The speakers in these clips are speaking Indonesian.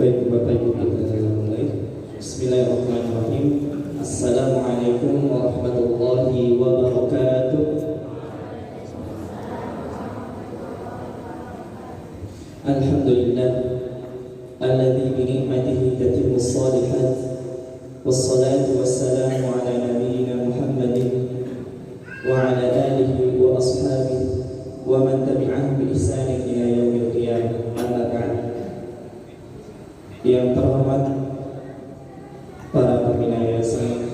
Baik Bapak Ibu, kita mulai. Bismillahirrahmanirrahim. Assalamualaikum warahmatullahi wabarakatuh. Alhamdulillah alladzi bi ni'matihi tatimmu shalihat wassalatu wassalamu ala nabiyyina Muhammadin wa ala alihi wa ashabihi wa man tabi'ahum bi ihsanin ila yaumil qiyamah. Amma ba'd. Yang terhormat para pembina Yayasan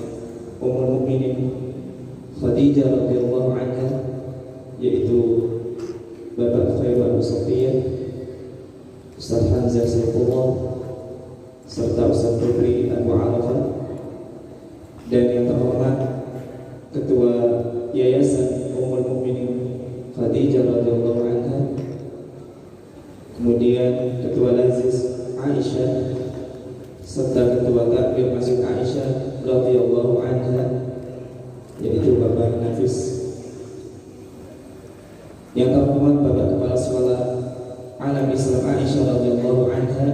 Ummul Mukminin Khadijah radhiyallahu anha, yaitu Bapak Khairul Abu Sofiyah, Ustaz Hamzah Saifullah, serta Ustaz Fikri Abu Arafah, dan yang terhormat Ketua Yayasan Ummul Mukminin Khadijah radhiyallahu anha, kemudian Ketua Lazis Aisyah, serta Ketua Takbir Masjid Aisyah radhiyallahu anha, yaitu Bapak Nafis. Yang terhormat Bapak Kepala Sekolah Alam Islam Aisyah radhiyallahu anha,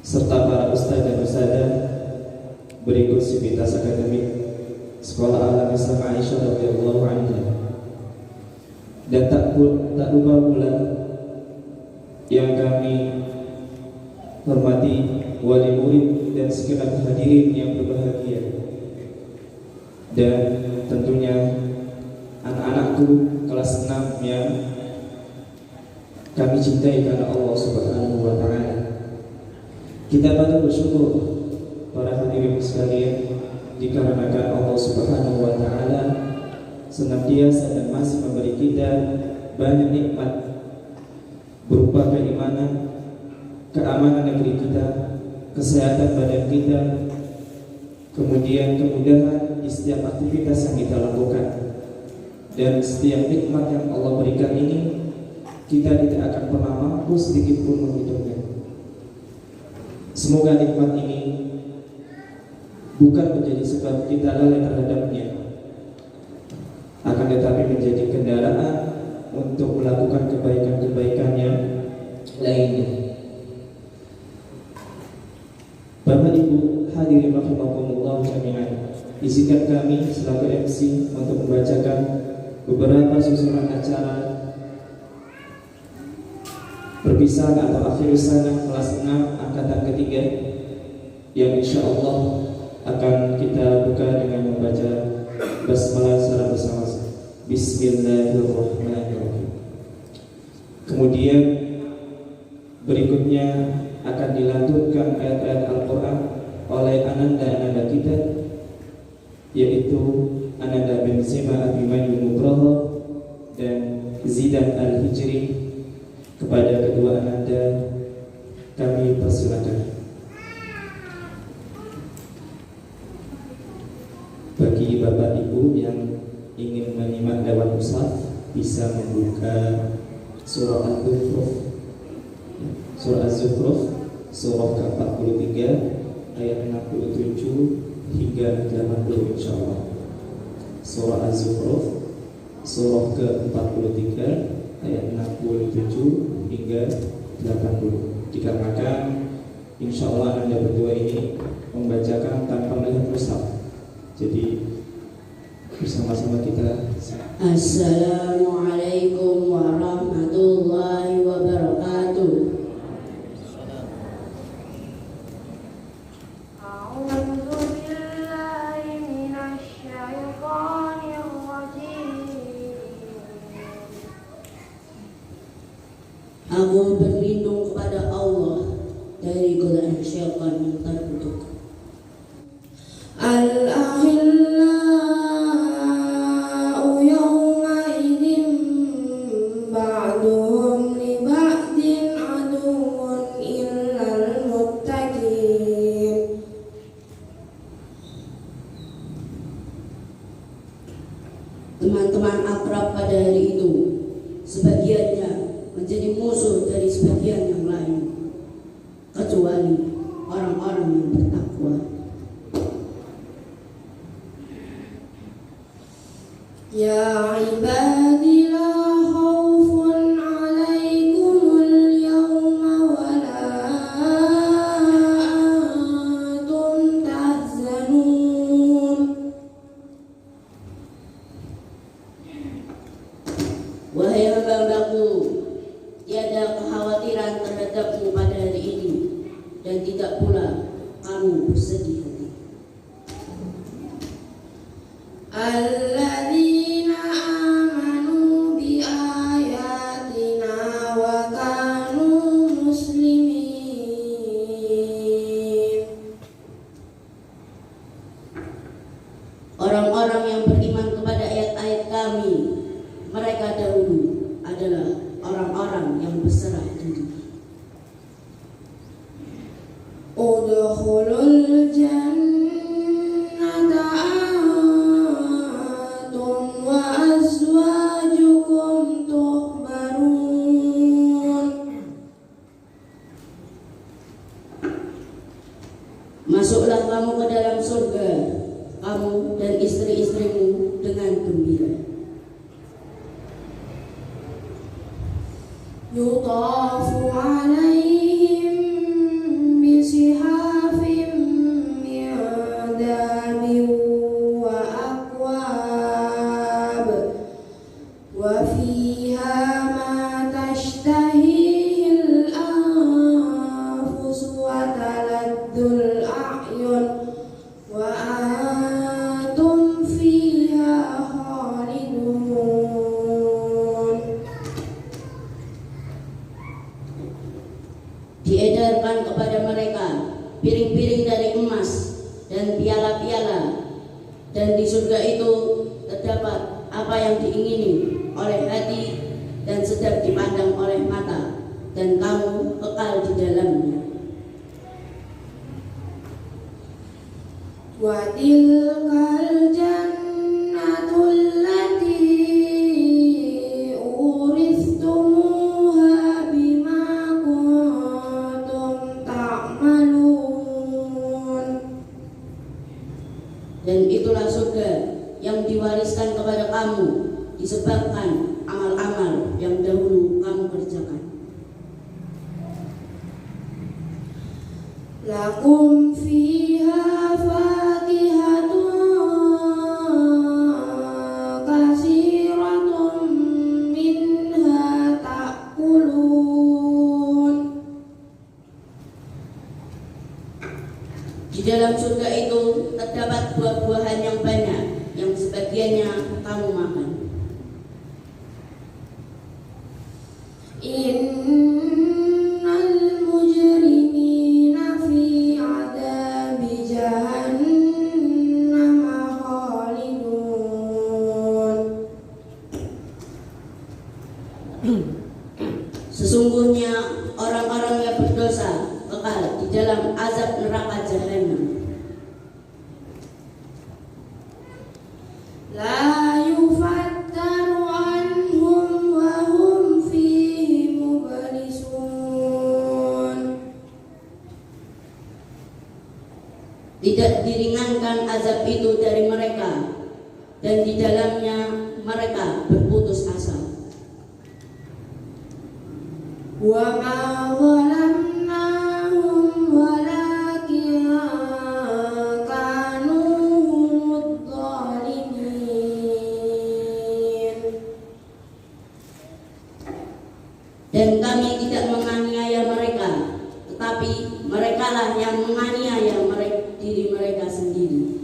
serta para ustaz dan ustazah. Berikut sivitas akademik Sekolah Alam Islam Aisyah radhiyallahu anha. Dan tak lupa pula yang kami hormati wali murid dan segenap hadirin yang berbahagia, dan tentunya anak-anakku kelas 6 yang kami cintai karena Allah Subhanahu wa Ta'ala. Kita patut bersyukur para hadirin sekalian, dikarenakan Allah Subhanahu wa Ta'ala senantiasa dan masih memberi kita banyak nikmat berupa keimanan, keamanan negeri kita, kesehatan badan kita, kemudian kemudahan di setiap aktivitas yang kita lakukan. Dan setiap nikmat yang Allah berikan ini, kita tidak akan pernah mampu sedikit pun menghitungnya. Semoga nikmat ini bukan menjadi sebab kita lalai terhadapnya, akan tetapi menjadi kendaraan untuk melakukan kebaikan-kebaikan yang lainnya. Bapak Ibu hadirin rahimakumullah jami'an, izinkan kami selaku MC untuk membacakan beberapa susunan acara perpisahan atau akhir sana kelas 6 angkatan ketiga, yang insya Allah akan kita buka dengan membaca basmalah secara bersama-sama. Bismillahirrahmanirrahim. Kemudian berikutnya akan dilantunkan ayat-ayat Al-Quran oleh ananda-ananda kita, yaitu Ananda Benzema Abimanyu Nugroho dan Zidan Al-Hijri. Kepada kedua ananda kami persilakan. Bagi Bapak Ibu yang ingin menyimak lewat mushaf, bisa membuka surah Al-Zukhruf, surah Az-Zukhruf, surah ke-43 ayat 67 hingga 80 insyaallah. Surah Az-Zukhruf, surah ke-43 ayat 67 hingga 80. Dikarenakan insyaallah Anda berdua ini membacakan tanpa melihat mushaf, jadi bersama-sama kita. Assalamualaikum warahmatullahi wabarakatuh. Aku berlindung kepada Allah dari godaan syaitan yang terkutuk. Al-akhillau yawma'idin ba'duhum li ba'din aduwwun illal muttaqin. Teman-teman akrab pada hari itu, sebagiannya menjadi musuh dari sebagian yang lain, kecuali orang-orang yang bertakwa. Ya ibadi la khaufun alaikumul yawma wa la tidak pula kamu bersedih hati. Alladzina amanu bi ayatina wa kanu muslimin. Orang-orang yang beriman kepada ayat-ayat kami, mereka dahulu adalah orang-orang yang berserah diri. Udkhulul jannata antum wa azwajukum tuhbarun. Masuklah kamu ke dalam surga, kamu dan istri-istrimu dengan gembira. Yutafu alaihim bisihafim min dahabin wa akwab wa fiha ma tashtahihil anfus wa taladdul a'yun wa antum fiha khalidun. Diedarkan kepada mereka piring-piring dari emas dan piala-piala, dan di surga itu terdapat apa yang diingini oleh hati dan sedap dipandang oleh mata, dan kamu kekal di dalamnya. Wa tilkal jannatul lati uristumuha bima kuntum ta'malun. Dan itulah surga yang diwariskan kepada kamu disebabkan amal-amal yang dahulu kamu kerjakan. Lakum fiha fakihatun kasiratun minha ta'kulun. Di dalam surga itu terdapat buah-buahan yang banyak, yang sebagiannya kamu makan. Innal mujrimina fi adabi jahannam khalidun. Sesungguhnya orang-orang yang berdosa kekal di dalam azab neraka jahanam. La yufattaru anhum wa hum fihi mublisun. Tidak diringankan azab itu dari mereka, dan di dalamnya mereka berputus asa. Wa ma zalamnahum walakin kanu humudz zalimin. Dan kami tidak menganiaya mereka, tetapi merekalah yang menganiaya diri mereka sendiri.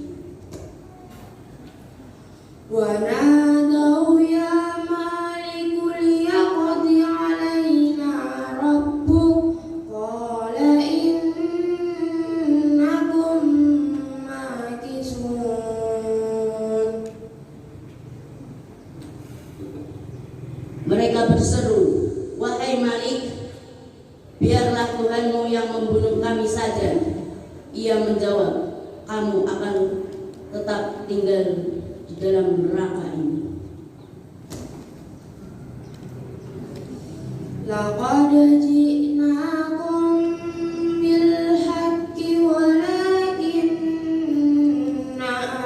Wa nadau ya malikul yaqdi alaina rabbuk qala innakum makisun. Mereka berseru, wahai Malik, biarlah Tuhanmu yang membunuh kami saja. Ia menjawab, kamu akan tetap tinggal di dalam neraka ini. Laqad ji'nakum bil haqqi walakinna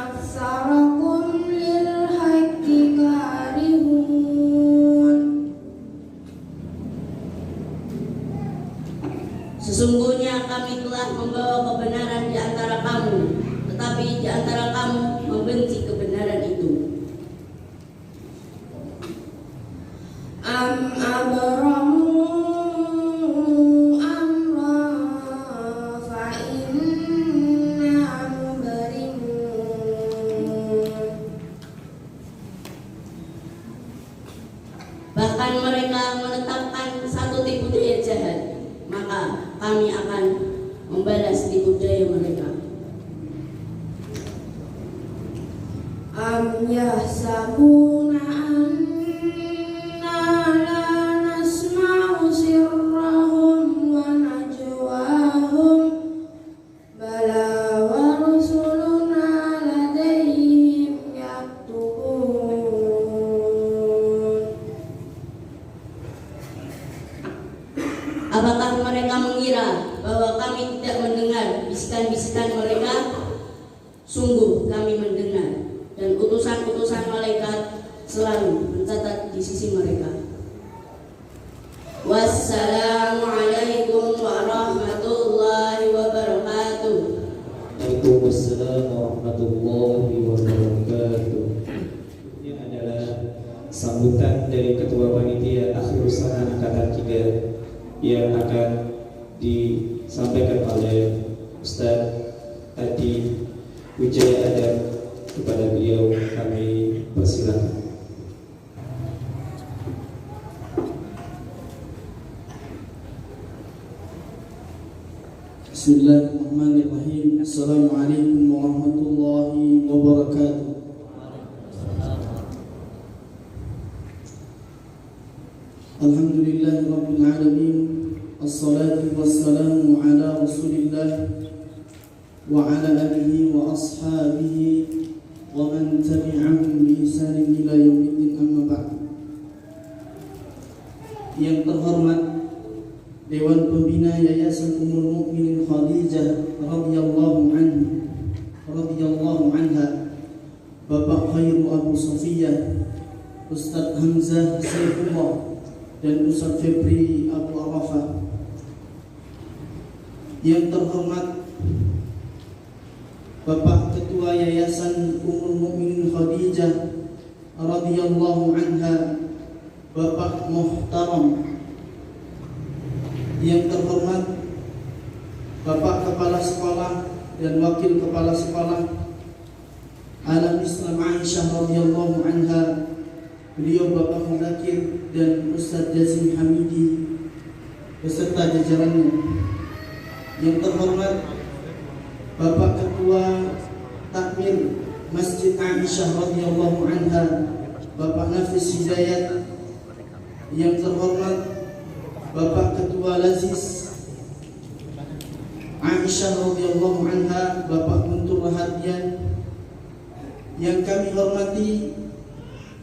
aktsarakum lil haqqi karihun. Sesungguhnya kami telah membawa kebenaran di antara kamu, tetapi di antara kamu membenci kebenaran itu. Am abramu amran budaya mereka. Am yahsabuna anna la nasma'u sirrahum wa najwahum bala wa rusuluna ladayhim yaktubun. Apakah mereka mengira bahwa kami tidak mendengar bisikan-bisikan mereka? Sungguh kami mendengar, dan utusan-utusan malaikat selalu mencatat di sisi mereka. Wassalamualaikum warahmatullahi wabarakatuh. Waalaikumsalam warahmatullahi wabarakatuh. Ini adalah sambutan dari Ketua Panitia Akhirus Sana Angkatan 3 yang akan disampaikan oleh Ustaz Adi Wijaya Adam. Kepada beliau kami persilakan. Bismillahirrahmanirrahim. Assalamualaikum warahmatullahi wabarakatuh. Alhamdulillahi rabbil alamin. Assalatu wassalamu ala Rasulillah wa ala alihi wa ashabihi wa man tabi'ahum bi ihsanin ila yaumiddin, amma ba'd. Yang terhormat Dewan Pembina Yayasan Ummul Mukminin Khadijah radhiyallahu anha, Bapak Khairu Abu Sofiyah, Ustadz Hamzah Saifullah, dan Ustadz Febri Abu Arafah. Yang terhormat Bapak Ketua Yayasan Ummul Mukminin Khadijah radhiyallahu anha, Bapak Muhtaram. Yang terhormat Bapak Kepala Sekolah dan Wakil Kepala Sekolah Alam Islam Aisyah radhiyallahu anha, beliau Bapak Mudakir dan Ustadz Jazim Hamidi beserta jajarannya. Yang terhormat Bapak Ketua Takmir Masjid Aisyah radhiyallahu anha, Bapak Nafis Hidayat. Yang terhormat Bapak Ketua Lazis Aisyah radhiyallahu anha, Bapak Guntur Rahadian. Yang kami hormati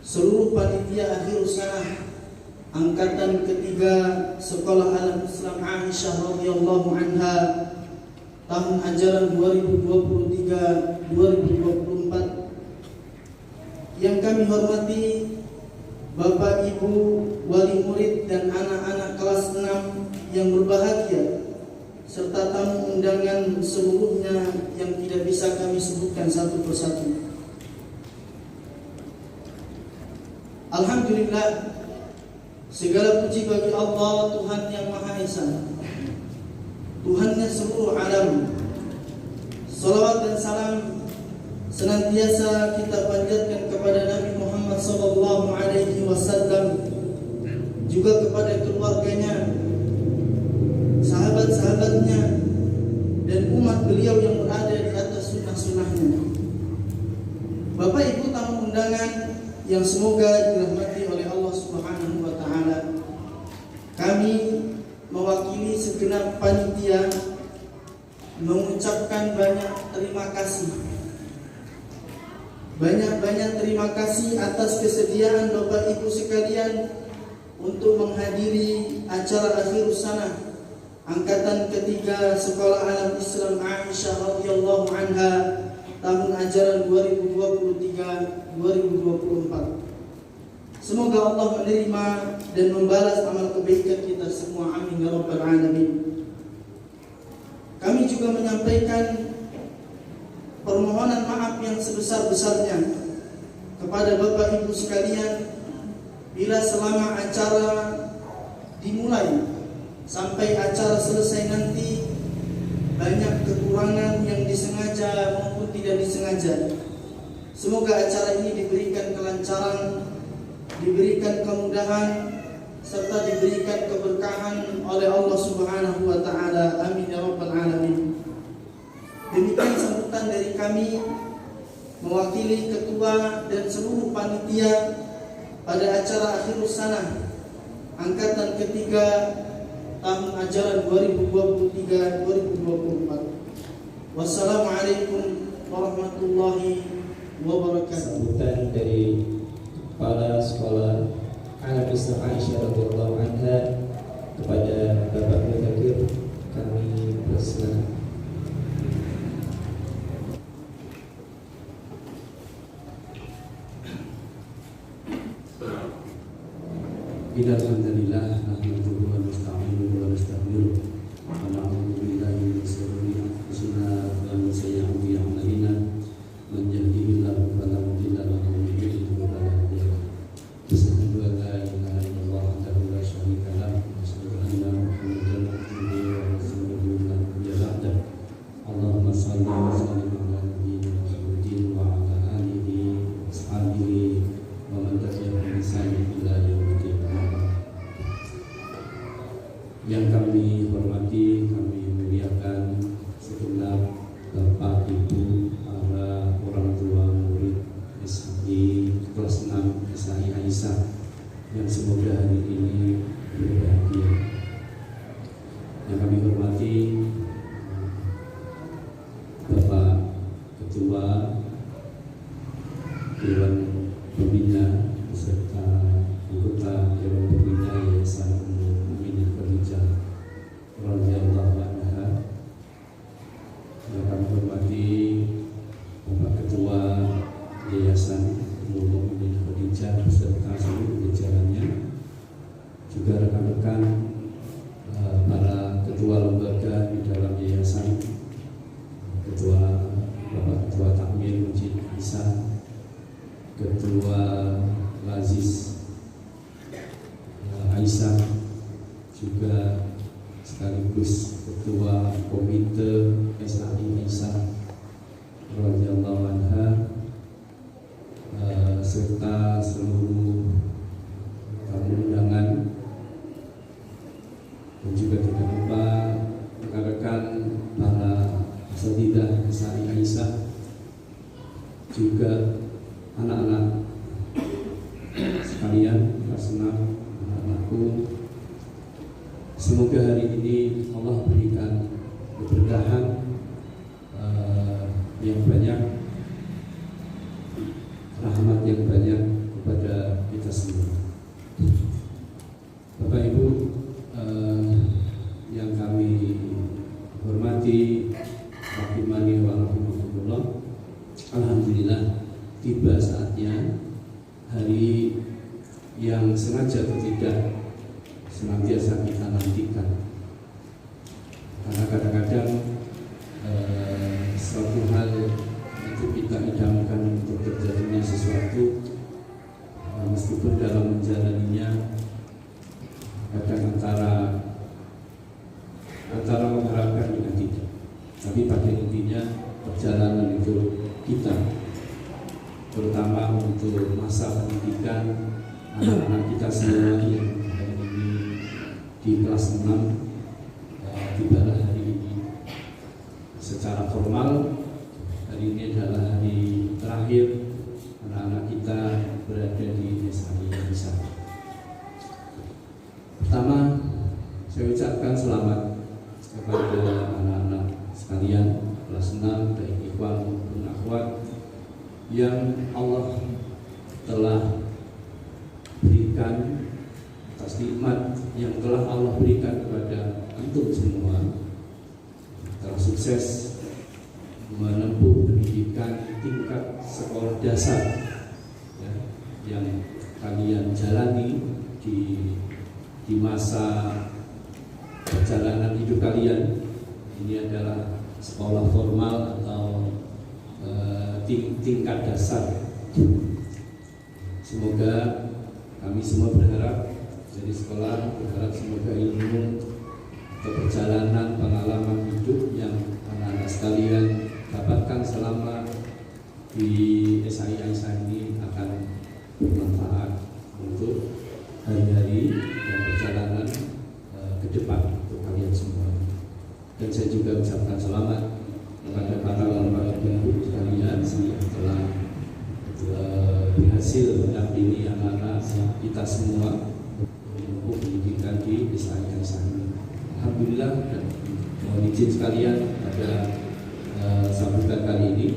seluruh panitia Akhirus Sanah Angkatan ketiga Sekolah Alam Islam Aisyah radhiyallahu anha tahun ajaran 2023-2024. Yang kami hormati Bapak Ibu wali murid dan anak-anak kelas 6 yang berbahagia, serta tamu undangan seluruhnya yang tidak bisa kami sebutkan satu persatu. Alhamdulillah, segala puji bagi Allah, Tuhan yang Maha Esa, Tuhannya seluruh alam. Salawat dan salam senantiasa kita panjatkan kepada Nabi Muhammad SAW, juga kepada keluarganya, sahabat-sahabatnya, dan umat beliau yang berada di atas sunnah-sunnahnya. Bapak Ibu tamu undangan yang semoga dirahmati oleh Allah Subhanahu wa Ta'ala, kami mewakili segenap panitia mengucapkan banyak terima kasih. Banyak terima kasih atas kesediaan Bapak Ibu sekalian untuk menghadiri acara Akhirus Sanah Angkatan ketiga Sekolah Alam Islam Aisyah radhiyallahu anha tahun ajaran 2023-2024. Semoga Allah menerima dan membalas amal kebaikan kita semua, amin ya rabbal alamin. Kami juga menyampaikan permohonan maaf yang sebesar-besarnya kepada Bapak Ibu sekalian bila selama acara dimulai sampai acara selesai nanti banyak kekurangan yang disengaja maupun tidak disengaja. Semoga acara ini diberikan kelancaran, diberikan kemudahan, serta diberikan keberkahan oleh Allah Subhanahu wa Ta'ala, amin ya rabbal alamin. kami mewakili ketua dan seluruh panitia pada acara akhirus sanah angkatan ketiga tahun ajaran 2023-2024. Wassalamualaikum warahmatullahi wabarakatuh. Sambutan dari Kepala Sekolah Anak Islam Aisyah radhiyallahu anha kepada Bapak Mudzakkir kami persilakan. Alhamdulillah nahmaduhu wa nasta'inuhu wa nastaghfiruh wa na'udzu billahi min shururi anfusina wa min sayyi'ati a'malina man yahdihillahu fala mudilla lahu wa man yudlil fala hadiya lahu. Asyhadu an la ilaha illallah wahdahu la syarika lahu wa asyhadu anna Muhammadan abduhu wa rasuluhu la nabiyya ba'dahu. Allahumma shalli wa sallim ala nabiyyina Muhammadin wa ala alihi wa ashabihi wa man tabi'ahum bi ihsan ila yaumil qiyamah. Yang kami hormati, kami muliakan segenap Bapak Ibu para orang tua murid SHI kelas 6 SHI Aisyah yang semoga hari ini berbahagia. Yang kami hormati Bapak Ketua Dewan Pembina beserta anggota Dewan Pembina Yayasan radhiyallahu anha. Yang kami hormati Bapak Ketua Yayasan Ummul Mukminin Khadijah beserta seluruh jajarannya, juga rekan-rekan para ketua lembaga di dalam yayasan, Bapak Ketua Takmir Masjid Isa, Ketua Lazis Aisyah, juga sekaligus Ketua Komite SHI Aisyah radhiyallahu anha, serta seluruh tamu undangan, dan juga tidak lupa rekan-rekan para asatidzah SHI Aisyah, juga anak-anak sekalian, kelas 6, anak-anakku. Semoga hari ini Allah berikan keberkahan yang banyak, rahmat yang banyak kepada kita semua. Bapak Ibu yang kami hormati, rahimani wa rahimakumullah, alhamdulillah tiba saatnya hari yang sengaja atau tidak senantiasa kita nantikan, karena kadang-kadang suatu hal itu kita idamkan untuk terjadinya sesuatu, meskipun dalam menjalaninya kadang antara mengharapkan dengan tidak, tapi pada intinya perjalanan itu kita, terutama untuk masa pendidikan anak-anak kita semua yang di kelas 6 tibalah hari ini secara formal. Hari ini adalah hari terakhir anak-anak kita berada di SHI Aisyah. Pertama, saya ucapkan selamat kepada anak-anak sekalian kelas 6 baik ikhwan maupun akhwat yang Allah telah berikan atas nikmat yang telah Allah berikan kepada antum semua, telah sukses menempuh pendidikan tingkat sekolah dasar ya, yang kalian jalani di masa perjalanan hidup kalian. Ini adalah sekolah formal atau tingkat dasar. Semoga kami semua berharap dari sekolah, berharap semoga ilmu atau perjalanan pengalaman hidup yang anak-anak sekalian dapatkan selama di SHI Aisyah ini akan bermanfaat untuk hari-hari dan perjalanan ke depan untuk kalian semua. Dan saya juga ucapkan selamat kepada para bapak ibu sekalian yang telah berhasil mendampingi anak-anak kita semua menempuh pendidikan di SAI ini. Alhamdulillah, dan mohon izin sekalian pada sambutan kali ini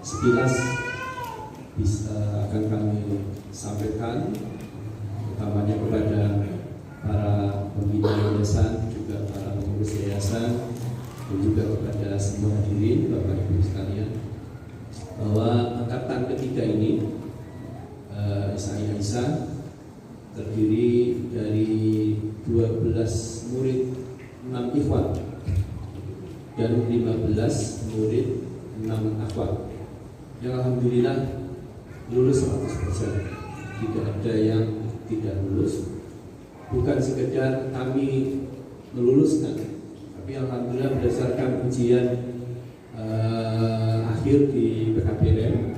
sekilas akan kami sampaikan utamanya kepada para pembina yayasan, juga para pengurus yayasan, dan juga kepada semua hadirin Bapak Ibu sekalian, bahwa angkatan ketiga ini SAI Aisyah terdiri dari 12 murid 6 ikhwan dan 15 murid 6 akhwat yang alhamdulillah lulus 100%. Tidak ada yang tidak lulus. Bukan sekedar kami meluluskan, tapi alhamdulillah berdasarkan ujian akhir di PKBM,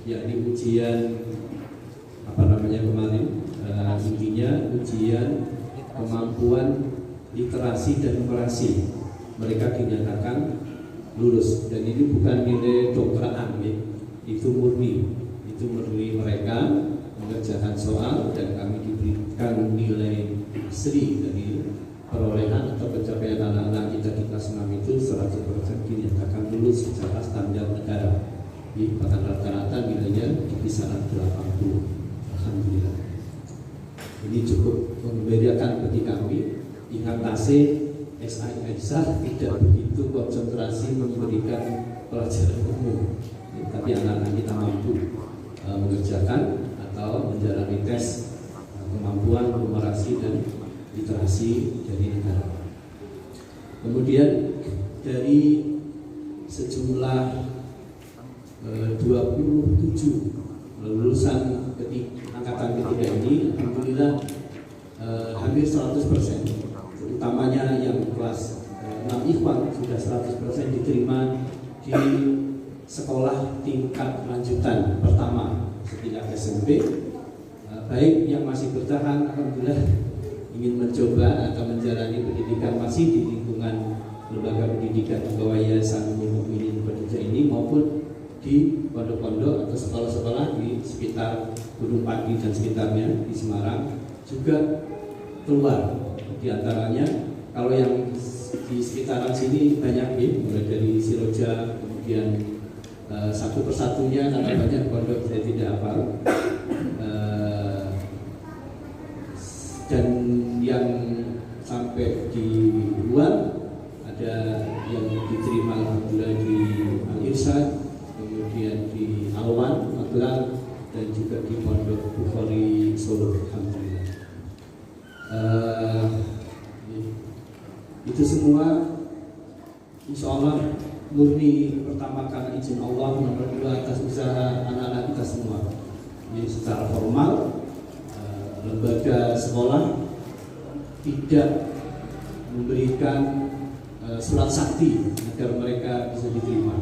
yakni ujian kemarin, intinya ujian kemampuan literasi dan numerasi, mereka dinyatakan lulus. Dan ini bukan nilai dokteraan, itu murni mereka mengerjakan soal dan kami diberikan nilai asli dari perolehan atau pencapaian anak-anak kita di kelas 6 itu 100% dinyatakan lulus secara standar negara. Bahkan rata-rata nilainya di kisaran 80. Alhamdulillah. Ini cukup membedakan bagi kami. Ingat SAI Aisyah tidak begitu konsentrasi memberikan pelajaran umum, tapi anak-anak kita mampu mengerjakan atau menjalani tes kemampuan numerasi dan literasi dari negara. Kemudian dari sejumlah 27 lulusan angkatan ketiga ini, alhamdulillah hampir 100%, utamanya yang kelas 6 ikhwan sudah 100% diterima di sekolah tingkat lanjutan pertama setingkat SMP. Baik yang masih bertahan, alhamdulillah ingin mencoba atau menjalani pendidikan masih di lingkungan lembaga pendidikan Pegawai Yayasan Mukminin Indonesia ini, maupun di pondok-pondok atau sekolah-sekolah di sekitar Gunung Pati dan sekitarnya di Semarang juga keluar. Di antaranya kalau yang di sekitaran sini banyak, mulai dari Siroja, kemudian satu persatunya karena banyak pondok saya tidak hafal, dan yang sampai di luar ada yang diterima alhamdulillah di Al-Irsyad, kemudian di Alwan, Magelang, dan juga di Pondok Bukhari Solo. Alhamdulillah. Itu semua insya Allah murni, pertama karena izin Allah, nomor dua atas usaha anak-anak kita semua. Jadi secara formal lembaga sekolah tidak memberikan surat sakti agar mereka bisa diterima,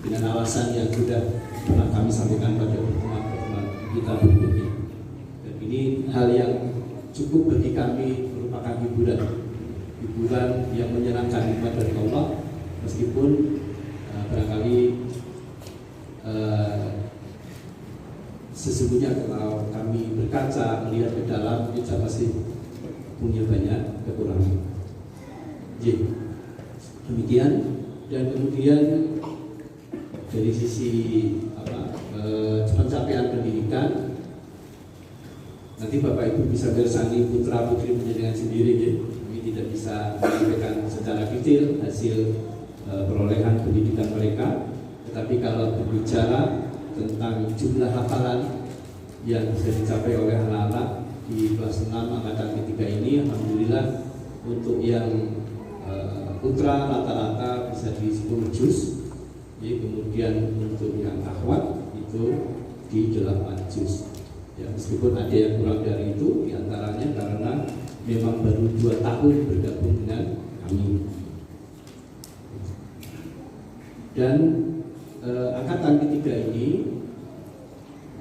dengan alasan yang sudah pernah kami sampaikan pada pertemuan kita berikutnya. Dan ini hal yang cukup bagi kami merupakan hiburan yang menyenangkan nikmat dari Allah, meskipun barangkali sesungguhnya kalau kami berkaca melihat ke dalam, kita pasti punya banyak kekurangan. Jadi demikian. Dan kemudian dari sisi pencapaian pendidikan, nanti Bapak Ibu bisa bersani putra putri menjadikan sendiri, kami tidak bisa menyampaikan secara detail hasil perolehan pendidikan mereka. Tetapi kalau berbicara tentang jumlah hafalan yang bisa dicapai oleh anak-anak di kelas 6 angkatan ketiga ini, alhamdulillah untuk yang putra rata-rata bisa di 10 juz, kemudian untuk yang akhwat itu di 8 juz. Ya, meskipun ada yang kurang dari itu, diantaranya karena memang baru 2 tahun bergabung dengan kami. Dan angkatan ketiga ini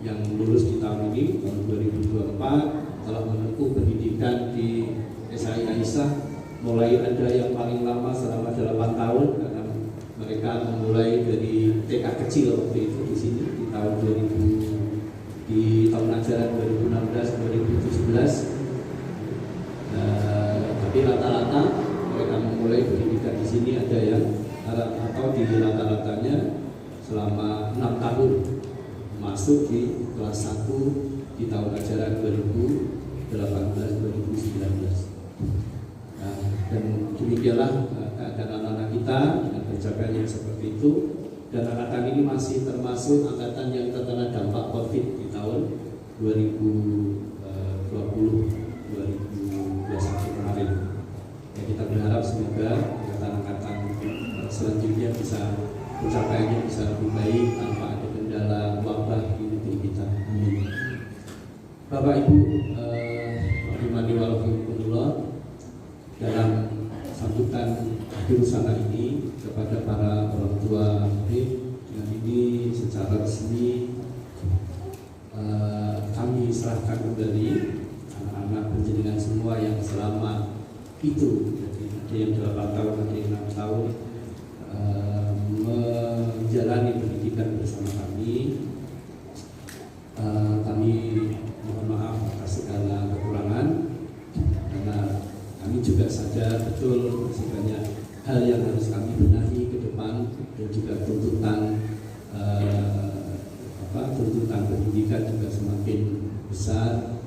yang lulus di tahun ini, tahun 2024, telah menempuh pendidikan di SAI Aisyah. Mulai ada yang paling lama selama 8 tahun, karena mereka memulai dari TK kecil waktu itu di sini di tahun 2000, di tahun ajaran 2016-2017. Tapi rata-rata mereka memulai pendidikan di sini ada yang atau di rata-ratanya selama 6 tahun masuk di kelas 1 di tahun ajaran 2018-2019. Dan demikianlah keadaan anak-anak kita dengan pencapaian yang seperti itu. Dan angkatan ini masih termasuk angkatan yang terkena dampak COVID di tahun 2020-2021 kemarin. Ya, kita berharap semoga angkatan-angkatan selanjutnya bisa pencapaiannya bisa lebih baik tanpa ada kendala wabah di negeri kita. Amin. Bapak Ibu, rahimani wa rahimakumullah, dalam sambutan akhir sana ini kepada para orang tua murid, dengan ini secara resmi kami serahkan kembali anak-anak penjenengan semua yang selama itu, jadi ada yang 8 tahun, ada yang 6 tahun menjalani pendidikan bersama kami. Kami mohon maaf atas segala kekurangan, karena kami juga sadar betul masih banyak hal yang harus kami benahi ke depan, dan juga tuntutan pendidikan juga semakin besar.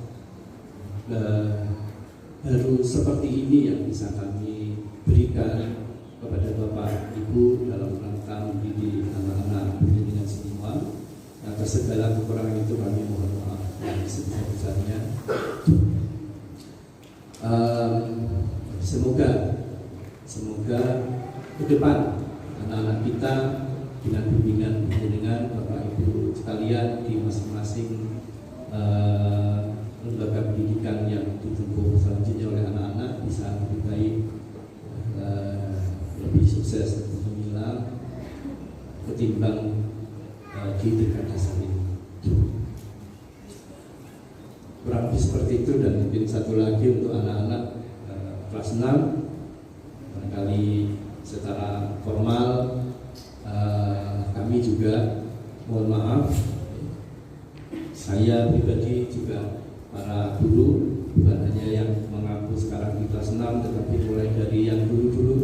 Baru seperti ini yang bisa kami berikan kepada Bapak Ibu dalam rangka mendidik anak-anak pendidikan semua. Atas segala kekurangan itu kami mohon maaf yang sebesar-besarnya. Semoga ke depan anak-anak kita dengan bimbingan pendidikan Bapak Ibu sekalian di masing-masing lembaga pendidikan yang ditempuh selanjutnya oleh anak-anak bisa lebih baik, lebih sukses, lebih gemilang ketimbang di tingkat dasar ini. Kurang lebih seperti itu. Dan mungkin satu lagi untuk anak-anak kelas 6, barangkali secara formal kami juga mohon maaf, saya pribadi juga para guru, bukan hanya yang mengaku sekarang di kelas 6, tetapi mulai dari yang dulu-dulu,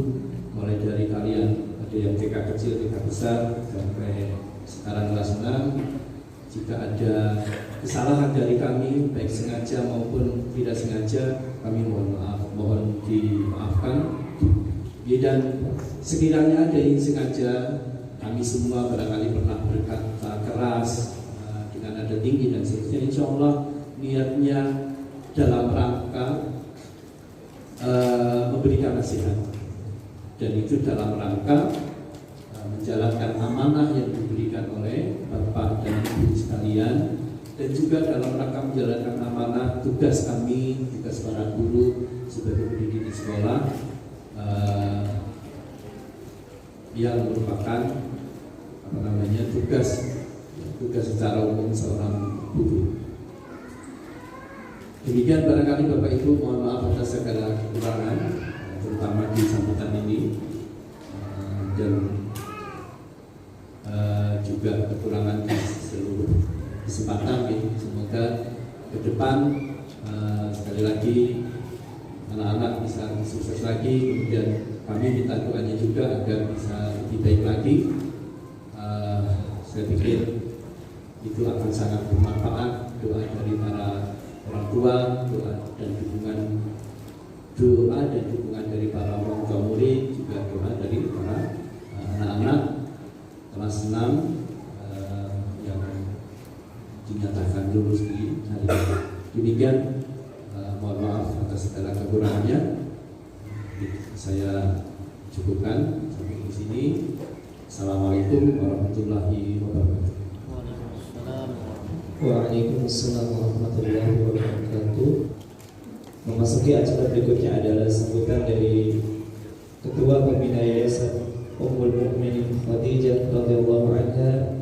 mulai dari kalian ada yang TK kecil, TK besar, sampai sekarang kelas 6. Jika ada kesalahan dari kami, baik sengaja maupun tidak sengaja, kami mohon maaf, mohon dimaafkan. Dan sekiranya ada yang sengaja, kami semua barangkali pernah berkata keras dengan nada tinggi dan seterusnya, insya Allah niatnya dalam rangka memberikan nasihat, dan itu dalam rangka menjalankan amanah yang diberikan oleh Bapak dan Ibu sekalian, dan juga dalam rangka menjalankan amanah tugas kami, tugas para guru sebagai pendidik di sekolah, yang merupakan tugas secara umum seorang guru. Demikian barangkali Bapak Ibu, mohon maaf atas segala kekurangan, terutama di sambutan ini, dan juga kekurangan di seluruh kesempatan. Semoga ke depan sekali lagi anak-anak bisa sukses lagi, kemudian kami minta doanya juga agar bisa lebih baik lagi. Saya pikir itu akan sangat bermanfaat, doa dari para orang tua, doa dan dukungan dari para orang tua murid, juga doa dari para anak-anak kelas 6 yang dinyatakan lulus di hari ini. Demikian, mohon maaf atas segala kekurangannya. Saya cukupkan sampai di sini. Assalamualaikum warahmatullahi wabarakatuh. Waalaikumsalam warahmatullahi wabarakatuh. Memasuki acara berikutnya adalah sambutan dari Ketua Pembina Yayasan Ummul Mukminin Khadijah radhiyallahu anha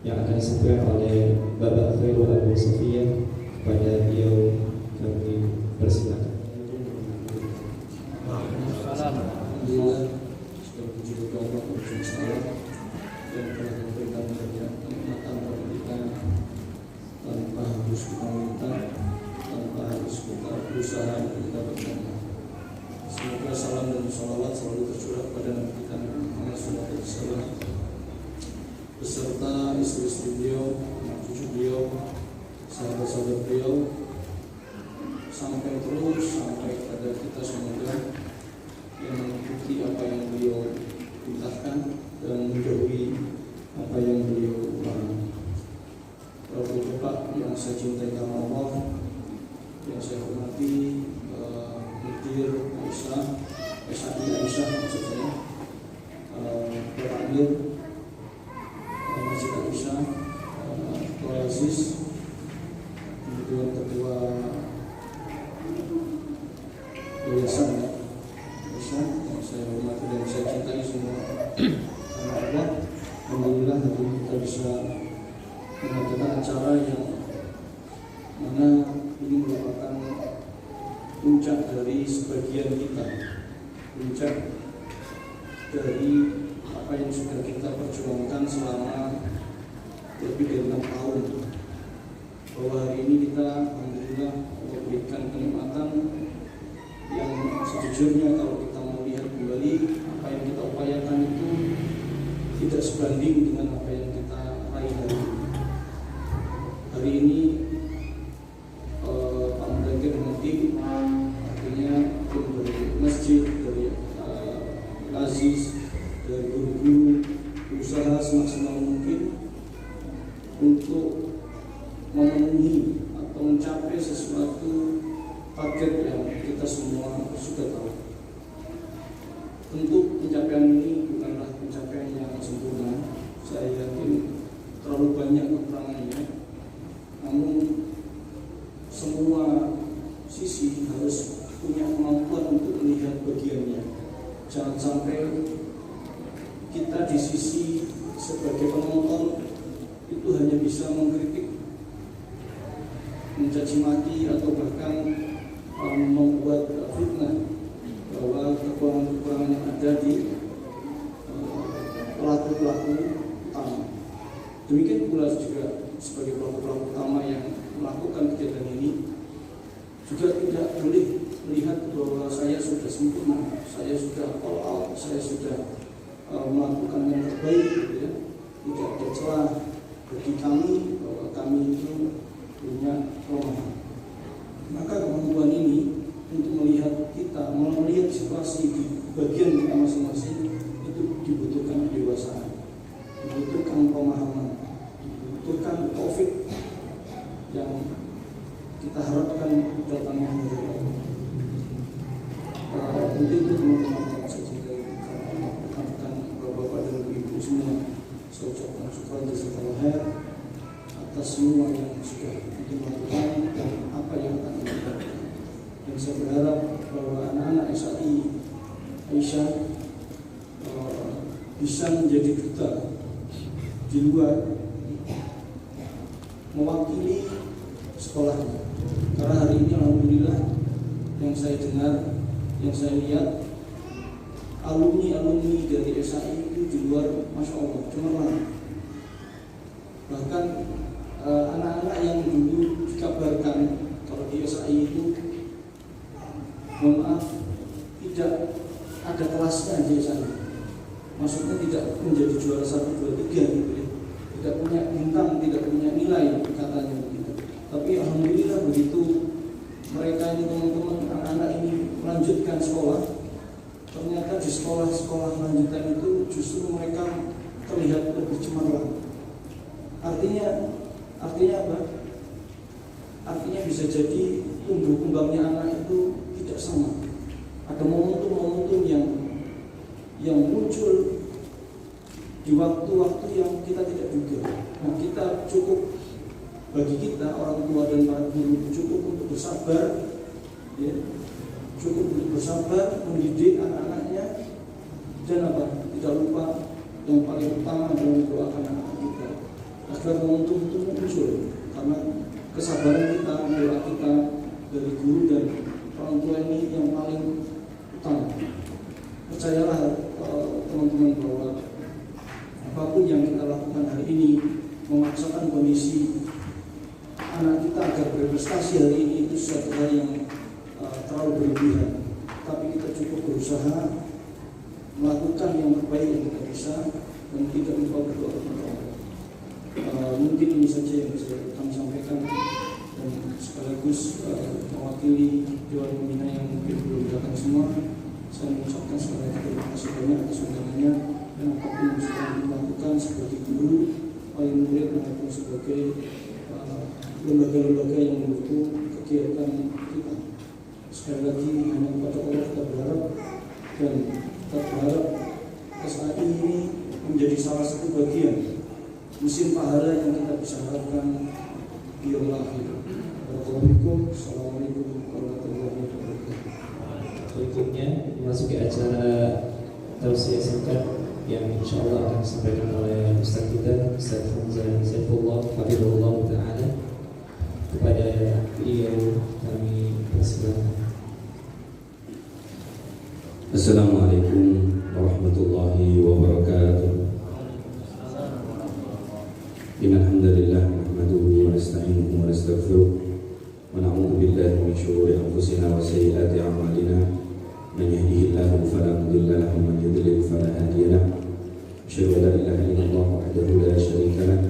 yang akan disampaikan oleh Bapak Khairul Abu Sofiyah. Kepada beliau kami persilakan. Segala puji bagi Allah Rabb semesta alam yang telah memberikan kenikmatan kepada kita tanpa harus kita minta, tanpa harus kita berusaha untuk mendapatkan. Semoga salam dan sholawat selalu tercurah pada Nabi kita Muhammad SAW beserta istri-istri beliau, anak cucu beliau, sahabat-sahabat beliau, sampai kepada kita semoga yang mengikuti apa yang beliau perintahkan dan menjauhi apa yang beliau larang. Bapak yang saya cintai karena Allah, yang saya hormati, Mudir Aisyah, Aisyah maksud saya, Bapak Amir, Masjid Aisyah, Ketua Aziz, kemudian Ketua Yayasan Aisyah, yang saya hormati dan saya cintai semua karena Allah. Alhamdulillah hari ini kita bisa mengadakan acara yang mana ini merupakan puncak dari sebagian kita, puncak dari apa yang sudah kita perjuangkan selama lebih dari 6 tahun. Bahwa hari ini kita alhamdulillah memberikan kenikmatan yang sejujurnya kalau kita melihat kembali apa yang kita upayakan itu tidak sebanding dengan apa yang kita raih hari ini. Hari ini Pak Mudakir nanti artinya dari masjid, dari Aziz, dari guru-guru berusaha semaksimal mungkin untuk memenuhi atau mencapai sesuatu target yang kita semua sudah tahu. Tentu pencapaian ini bukanlah pencapaian yang sempurna. Saya yakin terlalu banyak kekurangannya. Namun semua sisi harus punya kemampuan untuk melihat bagiannya. Jangan sampai kita di sisi sebagai penonton itu hanya bisa mengkritik, mencaci maki atau bahkan membuat fitnah bahwa kekurangan-kekurangan yang ada di pelaku-pelaku utama. Demikian pula juga sebagai pelaku-pelaku utama yang melakukan kejadian ini juga tidak boleh melihat bahwa saya sudah sempurna, saya sudah all out, saya sudah melakukan yang terbaik, gitu ya. Tidak ada celah bagi kami bahwa kami itu punya kelemahan. Maka kemampuan ini untuk melihat kita, melihat situasi di bagian kita masing-masing itu dibutuhkan kedewasaan, dibutuhkan pemahaman, dibutuhkan taufik yang kita harapkan datangnya dari Allah. Untuk itu teman-teman yang saya cintai, rekan-rekan bapak-bapak dan ibu semua, saya ucapkan syukur jazakallahu khair atas semua yang sudah dilakukan dan apa yang akan dilakukan. Dan saya berharap bahwa anak-anak SAI Aisyah bisa menjadi duta di luar mewakili sekolahnya. Karena hari ini alhamdulillah yang saya dengar, yang saya lihat, alumni dari SAI itu di luar Masya Allah cemerlang. Bahkan anak-anak yang dulu dikabarkan kalau di SAI itu, mohon maaf, tidak ada kelasnya di SAI. Maksudnya tidak menjadi juara 1, 2, 3 gitu ya. Tidak punya bintang, tidak punya nilai katanya begitu. Tapi alhamdulillah begitu mereka ini teman-teman anak-anak ini melanjutkan sekolah, ternyata di sekolah-sekolah lanjutan itu justru mereka terlihat lebih cemerlang. Artinya apa? Artinya bisa jadi tumbuh kembangnya anak itu tidak sama. Ada momentum-momentum yang muncul di waktu-waktu yang kita tidak duga. Nah, kita cukup, bagi kita orang tua dan para guru cukup untuk bersabar, ya, cukup untuk bersabar mendidik anak-anaknya, dan apa? Tidak lupa yang paling utama adalah mendoakan anak kita agar momentum itu muncul, karena kesabaran kita, doa kita dari guru dan orang tua ini yang paling utama. Percayalah teman-teman bahwa apapun yang kita lakukan hari ini, memaksakan kondisi anak kita agar berprestasi hari ini itu suatu hal yang terlalu berlebihan. Tapi kita cukup berusaha melakukan yang terbaik yang kita bisa dan tidak lupa berdoa kepada Allah. Mungkin ini saja yang bisa kami sampaikan, dan sekaligus mewakili Dewan Pembina yang mungkin belum datang semua, saya mengucapkan sekali lagi terima kasih banyak atas undangannya, dan apapun yang sudah dilakukan sebagai guru, wali murid maupun sebagai lembaga-lembaga yang mendukung kegiatan kita. Sekali lagi hanya kepada Allah kita berharap, dan kita berharap SAI ini menjadi salah satu bagian mesin pahala yang kita bisa harapkan di yaumil akhir. Assalamualaikum warahmatullahi wabarakatuh. Berikutnya memasuki acara tausiah singkat yang insya Allah akan disampaikan oleh Ustaz kita, Ustaz Hamzah Saifullah Hafizahullah Ta'ala. Kepada beliau kami persilakan. Assalamualaikum warahmatullahi wabarakatuh. Innal hamdalillah nahmaduhu wa nasta'inuhu wa nastaghfiruh wa na'udzu billahi min shururi anfusina wa sayyiati a'malina. Man yahdihillahu fala mudilla lahu wa man yudlil fala hadiya lahu. Asyhadu an la ilaha illallah wahdahu la syarika lahu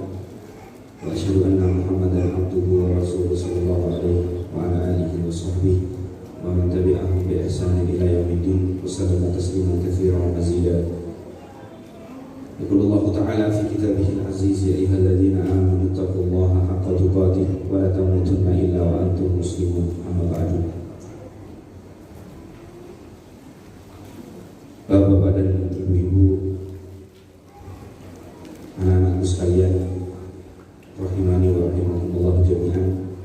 wa asyhadu anna Muhammadan abduhu wa rasuluhu sallallahu alaihi wa ala alihi wa sahbihi wa man tabi'ahum bi ihsanin ila yaumiddin wa sallama tasliman katsiran mazida. Yaqulullahu ta'ala fi kitabihil aziz, ya ayyuhalladzina amanu taqullaha haqqa tuqatih wa la tamutunna illa wa antum muslimun. Amma ba'du. Bapak-bapak dan ibu-ibu, anak-anakku sekalian, rahimani wa rahimakumullah jami'an.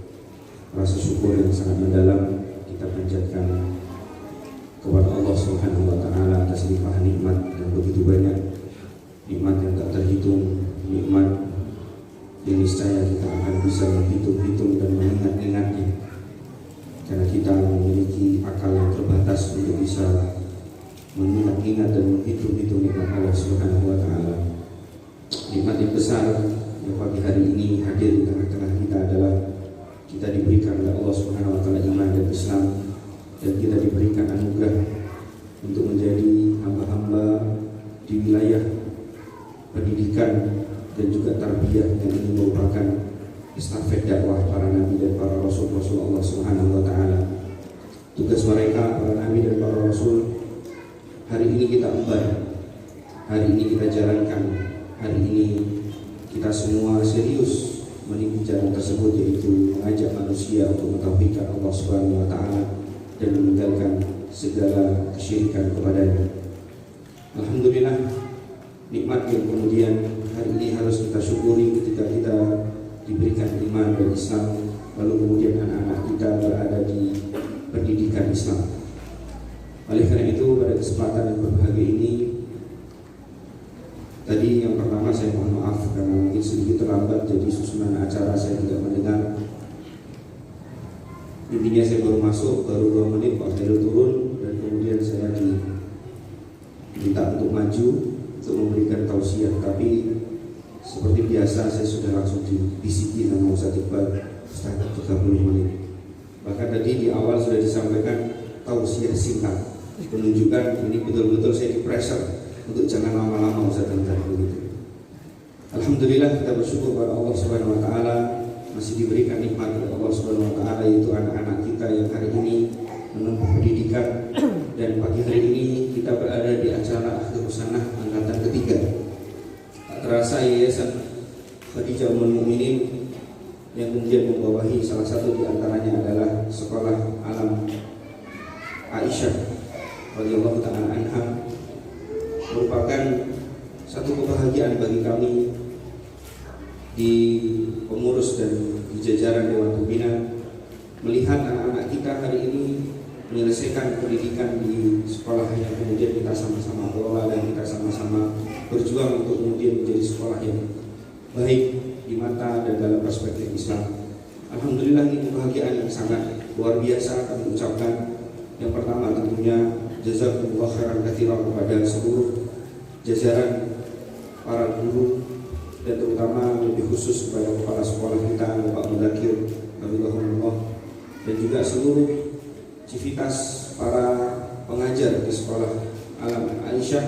Rasa syukur yang sangat mendalam kita panjatkan kepada Allah Subhanahu wa taala atas limpahan nikmat yang begitu banyak, nikmat yang tak terhitung, nikmat yang niscaya kita akan bisa menghitung-hitung dan mengingat-ingatnya, karena kita memiliki akal yang terbatas untuk bisa mengingat-ingat dan menghitung-hitung nikmat Allah Subhanahu wa taala. Nikmat yang besar yang pagi hari ini hadir di tengah-tengah kita adalah kita diberikan oleh Allah Subhanahu wa taala iman dan Islam, dan kita diberikan anugerah untuk menjadi hamba-hamba di wilayah pendidikan dan juga tarbiyah yang ini merupakan estafet dakwah para nabi dan para rasul-rasul Allah Subhanahu wa taala. Tugas mereka para nabi dan para rasul hari ini kita emban, hari ini kita jalankan, hari ini kita semua serius meniti jalan tersebut, yaitu mengajak manusia untuk mentauhidkan Allah Subhanahu wa taala dan meninggalkan segala kesyirikan kepadanya. Alhamdulillah, nikmat yang kemudian hari ini harus kita syukuri ketika kita diberikan iman dan Islam, lalu kemudian anak-anak kita berada di pendidikan Islam. Oleh karena itu, pada kesempatan yang berbahagia ini, tadi yang pertama saya mohon maaf karena mungkin sedikit terlambat, jadi susunan acara saya tidak mendengar. Intinya saya baru masuk, baru 2 menit Pak Khairul turun, dan kemudian saya diminta untuk maju untuk memberikan tausiah. Tapi seperti biasa saya sudah langsung dibisiki sama Ustaz Iqbal, Ustaz 30 menit. Bahkan tadi di awal sudah disampaikan tausiah singkat, menunjukkan ini betul-betul saya di pressure untuk jangan lama-lama Ustaz begitu. Alhamdulillah, kita bersyukur kepada Allah Subhanahu wa taala masih diberikan nikmat oleh Allah Subhanahu wa taala, yaitu anak-anak kita yang hari ini menempuh pendidikan, dan pagi hari ini kita berada di acara akhir sanah angkatan ketiga. Tak terasa Yayasan Khadijah Ummul Mukminin yang kemudian membawahi salah satu di antaranya adalah Sekolah Alam Aisyah radhiyallahu ta'ala anha, merupakan satu kebahagiaan bagi kami di pengurus dan di jajaran Dewan Pembina melihat anak-anak kita hari ini menyelesaikan pendidikan di sekolah yang kemudian kita sama-sama kelola dan kita sama-sama berjuang untuk kemudian menjadi sekolah yang baik di mata dan dalam perspektif Islam. Alhamdulillah, ini kebahagiaan yang sangat luar biasa kami ucapkan. Yang pertama tentunya jazakumullah khairan katsiran kepada seluruh jajaran para guru dan terutama lebih khusus kepada kepala sekolah kita Bapak Mudakir Habibullah dan juga seluruh civitas para pengajar di sekolah Alam Aisyah,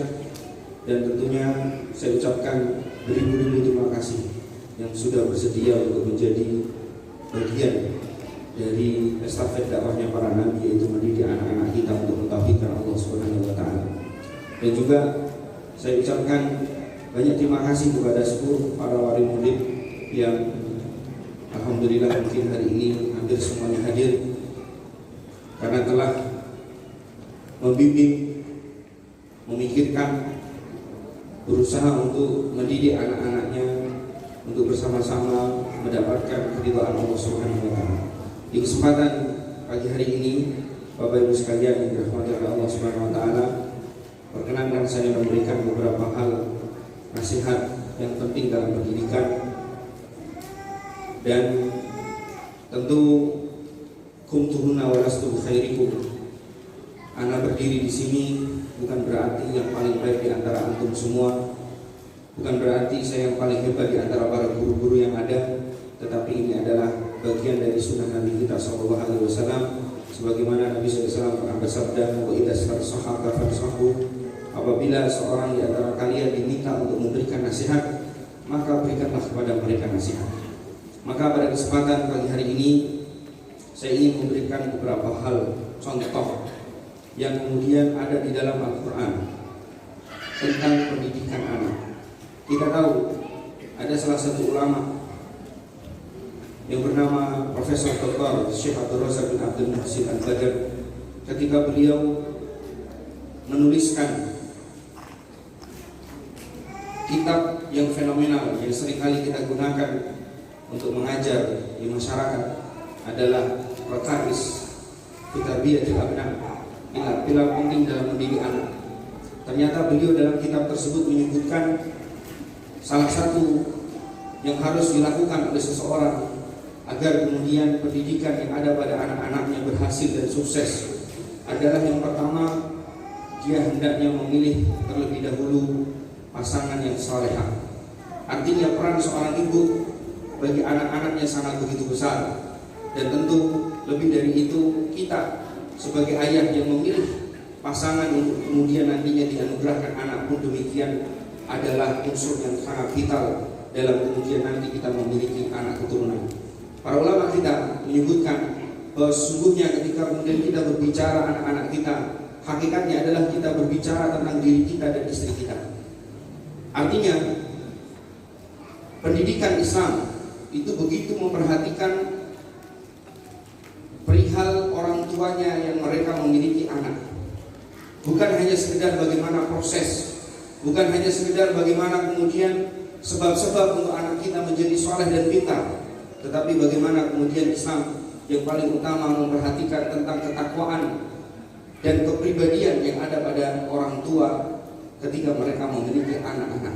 dan tentunya saya ucapkan beribu-ribu terima kasih yang sudah bersedia untuk menjadi bagian dari estafet dakwahnya para nabi, yaitu mendidik anak-anak kita untuk mentauhidkan Allah Subhanahu wa taala. Dan juga saya ucapkan banyak terima kasih kepada seluruh para wali murid yang alhamdulillah mungkin hari ini hampir semuanya hadir, karena telah membimbing, memikirkan, berusaha untuk mendidik anak-anaknya untuk bersama-sama mendapatkan keridhaan Allah Subhanahu wa taala. Di kesempatan pagi hari ini, Bapak Ibu sekalian yang dirahmati oleh Allah Subhanahu wa taala, perkenankan saya memberikan beberapa hal nasihat yang penting dalam pendidikan. Dan tentu kuntuhuna walastu khairikum. Ana berdiri di sini bukan berarti yang paling baik di antara antum semua, bukan berarti saya yang paling hebat di antara para guru-guru yang ada, tetapi ini adalah bagian dari sunnah Nabi kita SAW. Sebagaimana Nabi SAW pernah bersabda, wa idza sarsaha fansahu, apabila seorang di antara kalian diminta untuk memberikan nasihat, maka berikanlah kepada mereka nasihat. Maka pada kesempatan pagi hari ini saya ingin memberikan beberapa hal contoh yang kemudian ada di dalam Al-Quran tentang pendidikan anak. Kita tahu ada salah satu ulama yang bernama Profesor Dr. Syekh Abdul Razak bin Abdul Muhsin Al-Badr, ketika beliau menuliskan kitab yang fenomenal yang seringkali kita gunakan untuk mengajar di masyarakat adalah Rakaris Fitarbiyatil Abna, pilar penting dalam mendidik anak. Ternyata beliau dalam kitab tersebut menyebutkan salah satu yang harus dilakukan oleh seseorang agar kemudian pendidikan yang ada pada anak-anaknya berhasil dan sukses adalah yang pertama, dia hendaknya memilih terlebih dahulu pasangan yang salehah. Artinya peran seorang ibu bagi anak-anaknya sangat begitu besar, dan tentu lebih dari itu kita sebagai ayah yang memilih pasangan untuk kemudian nantinya dianugerahkan anak pun demikian adalah unsur yang sangat vital dalam kemudian nanti kita memiliki anak keturunan. Para ulama kita menyebutkan bahwa sesungguhnya ketika kemudian kita berbicara anak-anak kita, hakikatnya adalah kita berbicara tentang diri kita dan istri kita. Artinya pendidikan Islam itu begitu memperhatikan perihal orang tuanya yang mereka memiliki anak. Bukan hanya sekedar bagaimana proses, bukan hanya sekedar bagaimana kemudian sebab-sebab untuk anak kita menjadi saleh dan pintar, tetapi bagaimana kemudian Islam yang paling utama memperhatikan tentang ketakwaan dan kepribadian yang ada pada orang tua ketika mereka memiliki anak-anak.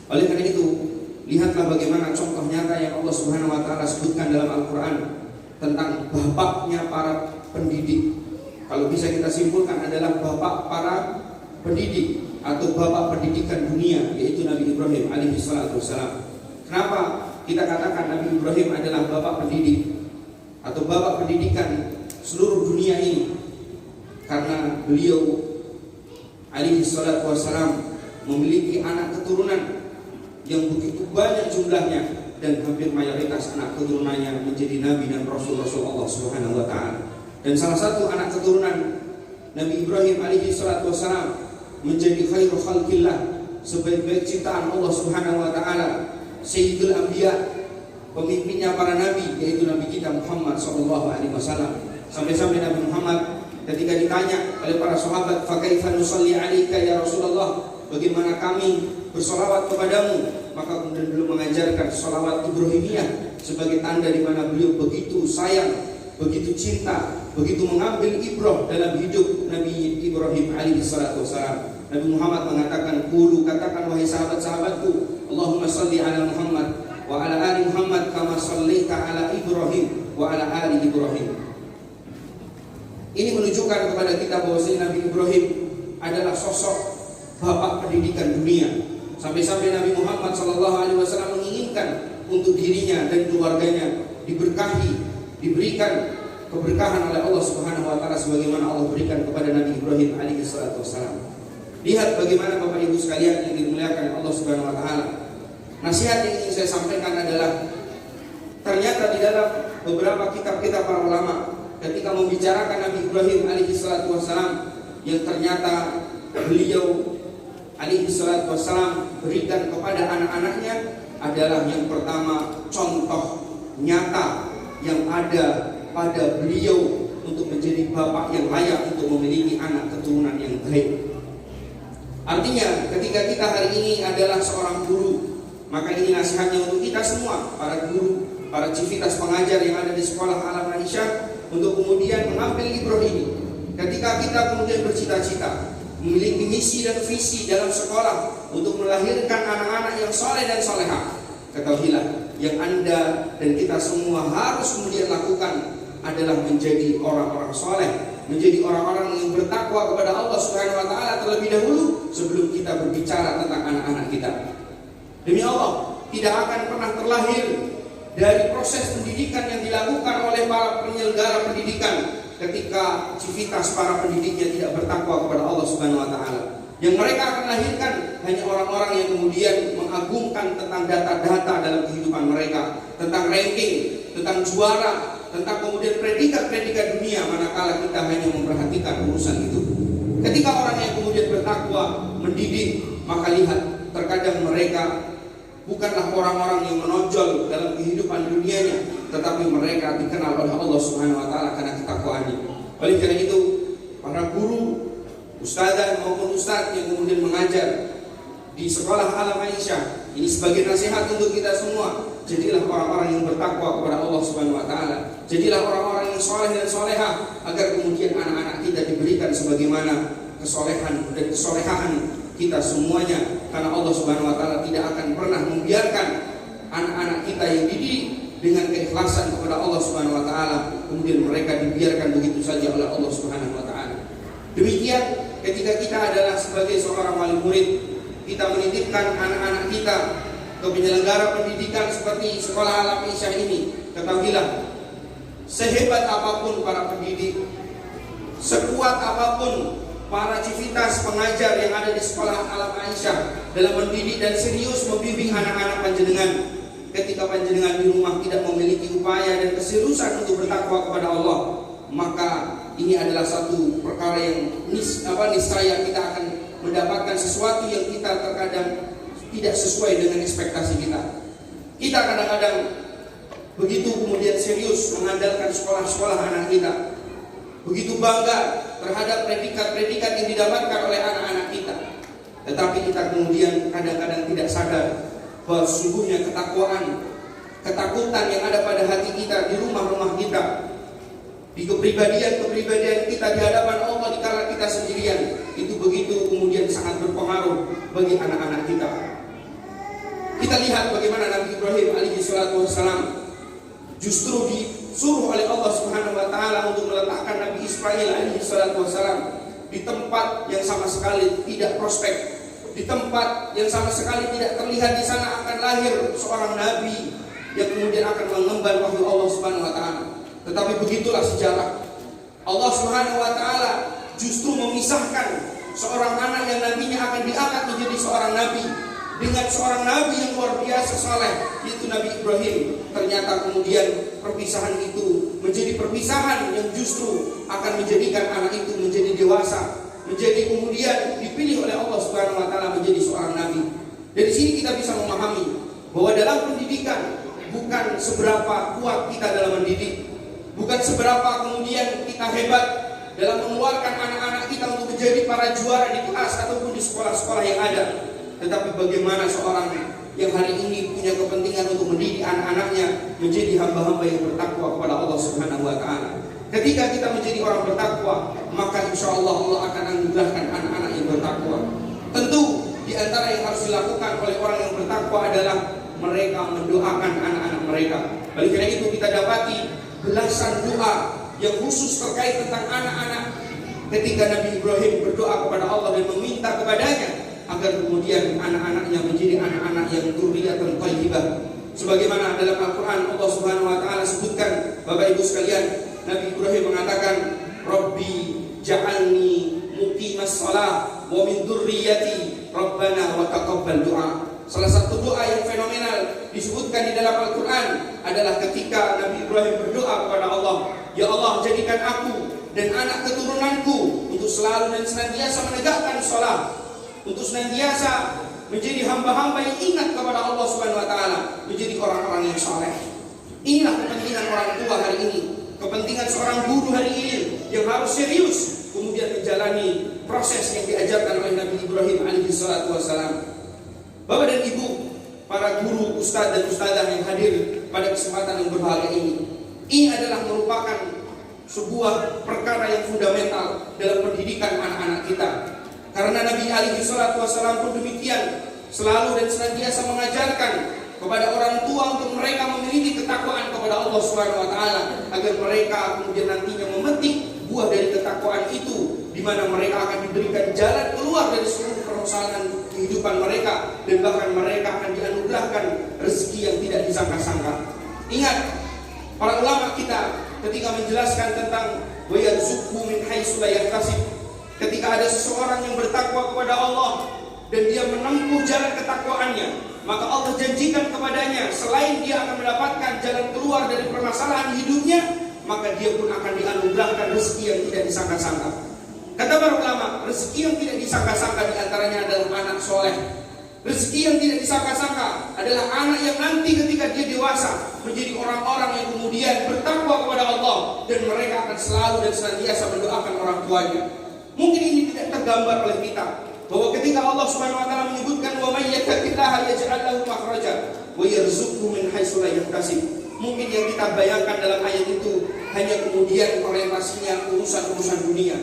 Oleh karena itu, lihatlah bagaimana contoh nyata yang Allah Subhanahu wa taala sebutkan dalam Al-Qur'an tentang bapaknya para pendidik. Kalau bisa kita simpulkan adalah bapak para pendidik atau bapak pendidikan dunia, yaitu Nabi Ibrahim alaihi salatu wassalam. Kenapa kita katakan Nabi Ibrahim adalah bapak pendidik atau bapak pendidikan seluruh dunia ini? Karena beliau alaihi salatu wassalam memiliki anak keturunan yang begitu banyak jumlahnya, dan hampir mayoritas anak keturunannya menjadi nabi dan rasul-rasul Allah Subhanahu wa taala. Dan salah satu anak keturunan Nabi Ibrahim alaihi salatu wassalam menjadi khairu khalqillah, sebaik-baik ciptaan Allah Subhanahu wa taala, sayyidul anbiya, pemimpinnya para nabi, yaitu Nabi kita Muhammad sallallahu alaihi wasallam. Sampai-sampai Nabi Muhammad ketika ditanya oleh para sahabat, "Fa kaifa nusalli 'alaika ya Rasulullah?" Bagaimana kami bersolawat kepadamu? Maka kemudian beliau mengajarkan solawat Ibrahimiyah sebagai tanda di mana beliau begitu sayang, begitu cinta, begitu mengambil ibrah dalam hidup Nabi Ibrahim alaihi salatu wassalam. Nabi Muhammad mengatakan, "Qulu, katakan wahai sahabat-sahabatku, Allahumma salli ala Muhammad wa ala ali Muhammad kama shallaita ala Ibrahim wa ala ali Ibrahim." Ini menunjukkan kepada kita bahwa Nabi Ibrahim adalah sosok bapak pendidikan dunia. Sampai-sampai Nabi Muhammad SAW menginginkan untuk dirinya dan keluarganya diberkahi, diberikan keberkahan oleh Allah Subhanahu wa taala sebagaimana Allah berikan kepada Nabi Ibrahim alaihi salatu wassalam. Lihat bagaimana Bapak Ibu sekalian yang dimuliakan Allah Subhanahu wa taala. Nasihat yang ingin saya sampaikan adalah ternyata di dalam beberapa kitab-kitab para ulama ketika membicarakan Nabi Ibrahim alaihi salatu wassalam yang ternyata beliau alaihi salatu wassalam berikan kepada anak-anaknya adalah yang pertama contoh nyata yang ada pada beliau untuk menjadi bapak yang layak untuk memiliki anak keturunan yang baik. Artinya ketika kita hari ini adalah seorang guru, maka ini nasihatnya untuk kita semua, para guru, para civitas pengajar yang ada di sekolah Alam Aisyah, untuk kemudian mengambil ibroh ini. Ketika kita kemudian bercita-cita memiliki misi dan visi dalam sekolah untuk melahirkan anak-anak yang soleh dan solehah, ketahuilah yang Anda dan kita semua harus kemudian lakukan adalah menjadi orang-orang soleh, menjadi orang-orang yang bertakwa kepada Allah Subhanahu wa taala terlebih dahulu sebelum kita berbicara tentang anak-anak kita. Demi Allah, tidak akan pernah terlahir dari proses pendidikan yang dilakukan oleh para penyelenggara pendidikan ketika civitas para pendidiknya tidak bertakwa kepada Allah Subhanahu wa taala. Yang mereka akan lahirkan hanya orang-orang yang kemudian mengagungkan tentang data-data dalam kehidupan mereka, tentang ranking, tentang juara, tentang kemudian predikat-predikat dunia, manakala kita hanya memperhatikan urusan itu. Ketika orang yang kemudian bertakwa mendidik, maka lihat terkadang mereka bukanlah orang-orang yang menonjol dalam kehidupan dunianya, tetapi mereka dikenal oleh Allah Subhanahu wa taala karena ketakwaannya. Oleh karena itu, para guru, ustazah maupun ustaz yang kemudian mengajar di sekolah Alam Aisyah, ini sebagai nasihat untuk kita semua. Jadilah orang-orang yang bertakwa kepada Allah Subhanahu wa taala. Jadilah orang-orang yang soleh dan solehah, agar kemudian anak-anak kita diberikan sebagaimana kesolehan dan kesolehaan kita semuanya. Karena Allah Subhanahu wa taala tidak akan pernah membiarkan anak-anak kita yang dididik dengan keikhlasan kepada Allah Subhanahu wa taala kemudian mereka dibiarkan begitu saja oleh Allah Subhanahu wa taala. Demikian ketika kita adalah sebagai seorang wali murid, kita menitipkan anak-anak kita ke penyelenggara pendidikan seperti sekolah Alam Aisyah ini. Ketahuilah, sehebat apapun para pendidik, sekuat apapun para civitas pengajar yang ada di sekolah Alam Aisyah dalam mendidik dan serius membimbing anak-anak panjenengan, ketika panjenengan di rumah tidak memiliki upaya dan keseriusan untuk bertakwa kepada Allah, maka ini adalah satu perkara yang niscaya kita akan mendapatkan sesuatu yang kita terkadang tidak sesuai dengan ekspektasi kita. Kita kadang-kadang begitu kemudian serius mengandalkan sekolah-sekolah anak kita, begitu bangga terhadap predikat-predikat yang didapatkan oleh anak-anak kita, tetapi kita kemudian kadang-kadang tidak sadar bahwa sesungguhnya ketakutan yang ada pada hati kita, di rumah-rumah kita, di kepribadian kita di hadapan Allah di kala kita sendirian, itu begitu kemudian sangat berpengaruh bagi anak-anak kita. Kita lihat bagaimana Nabi Ibrahim alaihi salatu wassalam justru disuruh oleh Allah Subhanahu wa taala untuk meletakkan Nabi Ismail alaihi salatu wassalam di tempat yang sama sekali tidak prospek, di tempat yang sama sekali tidak terlihat di sana akan lahir seorang nabi yang kemudian akan mengemban wahyu Allah Subhanahu wa taala. Tetapi begitulah sejarah. Allah Subhanahu wa taala justru memisahkan seorang anak yang nantinya akan diangkat menjadi seorang nabi dengan seorang nabi yang luar biasa saleh, yaitu Nabi Ibrahim. Ternyata kemudian perpisahan itu menjadi perpisahan yang justru akan menjadikan anak itu menjadi dewasa, menjadi kemudian dipilih oleh Allah Subhanahu wa taala menjadi seorang nabi. Dari sini kita bisa memahami bahwa dalam pendidikan bukan seberapa kuat kita dalam mendidik, bukan seberapa kemudian kita hebat dalam mengeluarkan anak-anak kita untuk menjadi para juara di kelas ataupun di sekolah-sekolah yang ada, tetapi bagaimana seorang yang hari ini punya kepentingan untuk mendidik anak-anaknya menjadi hamba-hamba yang bertakwa kepada Allah Subhanahu wa taala. Ketika kita menjadi orang bertakwa, maka insya Allah Allah akan anugerahkan anak-anak yang bertakwa. Tentu di antara yang harus dilakukan oleh orang yang bertakwa adalah mereka mendoakan anak-anak mereka. Oleh karena itu kita dapati belasan doa yang khusus terkait tentang anak-anak ketika Nabi Ibrahim berdoa kepada Allah dan meminta kepadanya agar kemudian anak-anaknya menjadi anak-anak yang dzurriyyatan thayyibah. Sebagaimana dalam Al-Quran Allah Subhanahu wa taala sebutkan, Bapak Ibu sekalian, Nabi Ibrahim mengatakan, Rabbi ja'alni muqimas shalah wa min dzurriyyati Rabbana wa taqabbal du'a. Salah satu doa yang fenomenal disebutkan di dalam Al-Quran adalah ketika Nabi Ibrahim berdoa kepada Allah, Ya Allah, jadikan aku dan anak keturunanku untuk selalu dan senantiasa menegakkan sholat, untuk senantiasa menjadi hamba-hamba yang ingat kepada Allah Subhanahu wa taala, menjadi orang-orang yang saleh. Inilah kepentingan orang tua hari ini, kepentingan seorang guru hari ini yang harus serius kemudian menjalani proses yang diajarkan oleh Nabi Ibrahim alaihi salatu wassalam. Bapak dan Ibu, para guru, ustadz dan ustadzah yang hadir pada kesempatan yang berbahagia ini adalah merupakan sebuah perkara yang fundamental dalam pendidikan anak-anak kita. Karena Nabi alaihi salatu wassalam pun demikian, selalu dan senantiasa mengajarkan kepada orang tua untuk mereka memiliki ketakwaan kepada Allah Subhanahu wa taala, agar mereka kemudian nantinya memetik buah dari ketakwaan itu, di mana mereka akan diberikan jalan keluar dari seluruh permasalahan kehidupan mereka, dan bahkan mereka akan dianugerahkan rezeki yang tidak disangka-sangka. Ingat, para ulama kita ketika menjelaskan tentang wa yarzuqhu min haitsu la yahtasib, ketika ada seseorang yang bertakwa kepada Allah dan dia menempuh jalan ketakwaannya, maka Allah janjikan kepadanya selain dia akan mendapatkan jalan keluar dari permasalahan hidupnya, maka dia pun akan dianugerahkan rezeki yang tidak disangka-sangka. Kata para ulama, rezeki yang tidak disangka-sangka diantaranya adalah anak soleh. Rezeki yang tidak disangka-sangka adalah anak yang nanti ketika dia dewasa menjadi orang-orang yang kemudian bertakwa kepada Allah, dan mereka akan selalu dan senantiasa mendoakan orang tuanya. Mungkin ini tidak tergambar oleh kita, bahwa ketika Allah Subhanahu wa taala menyebutkan wa may yattaqillaha yaj'al lahu makhraja wa yarzuqhu min haitsu la yahtasib, mungkin yang kita bayangkan dalam ayat itu hanya kemudian orientasinya urusan-urusan dunia,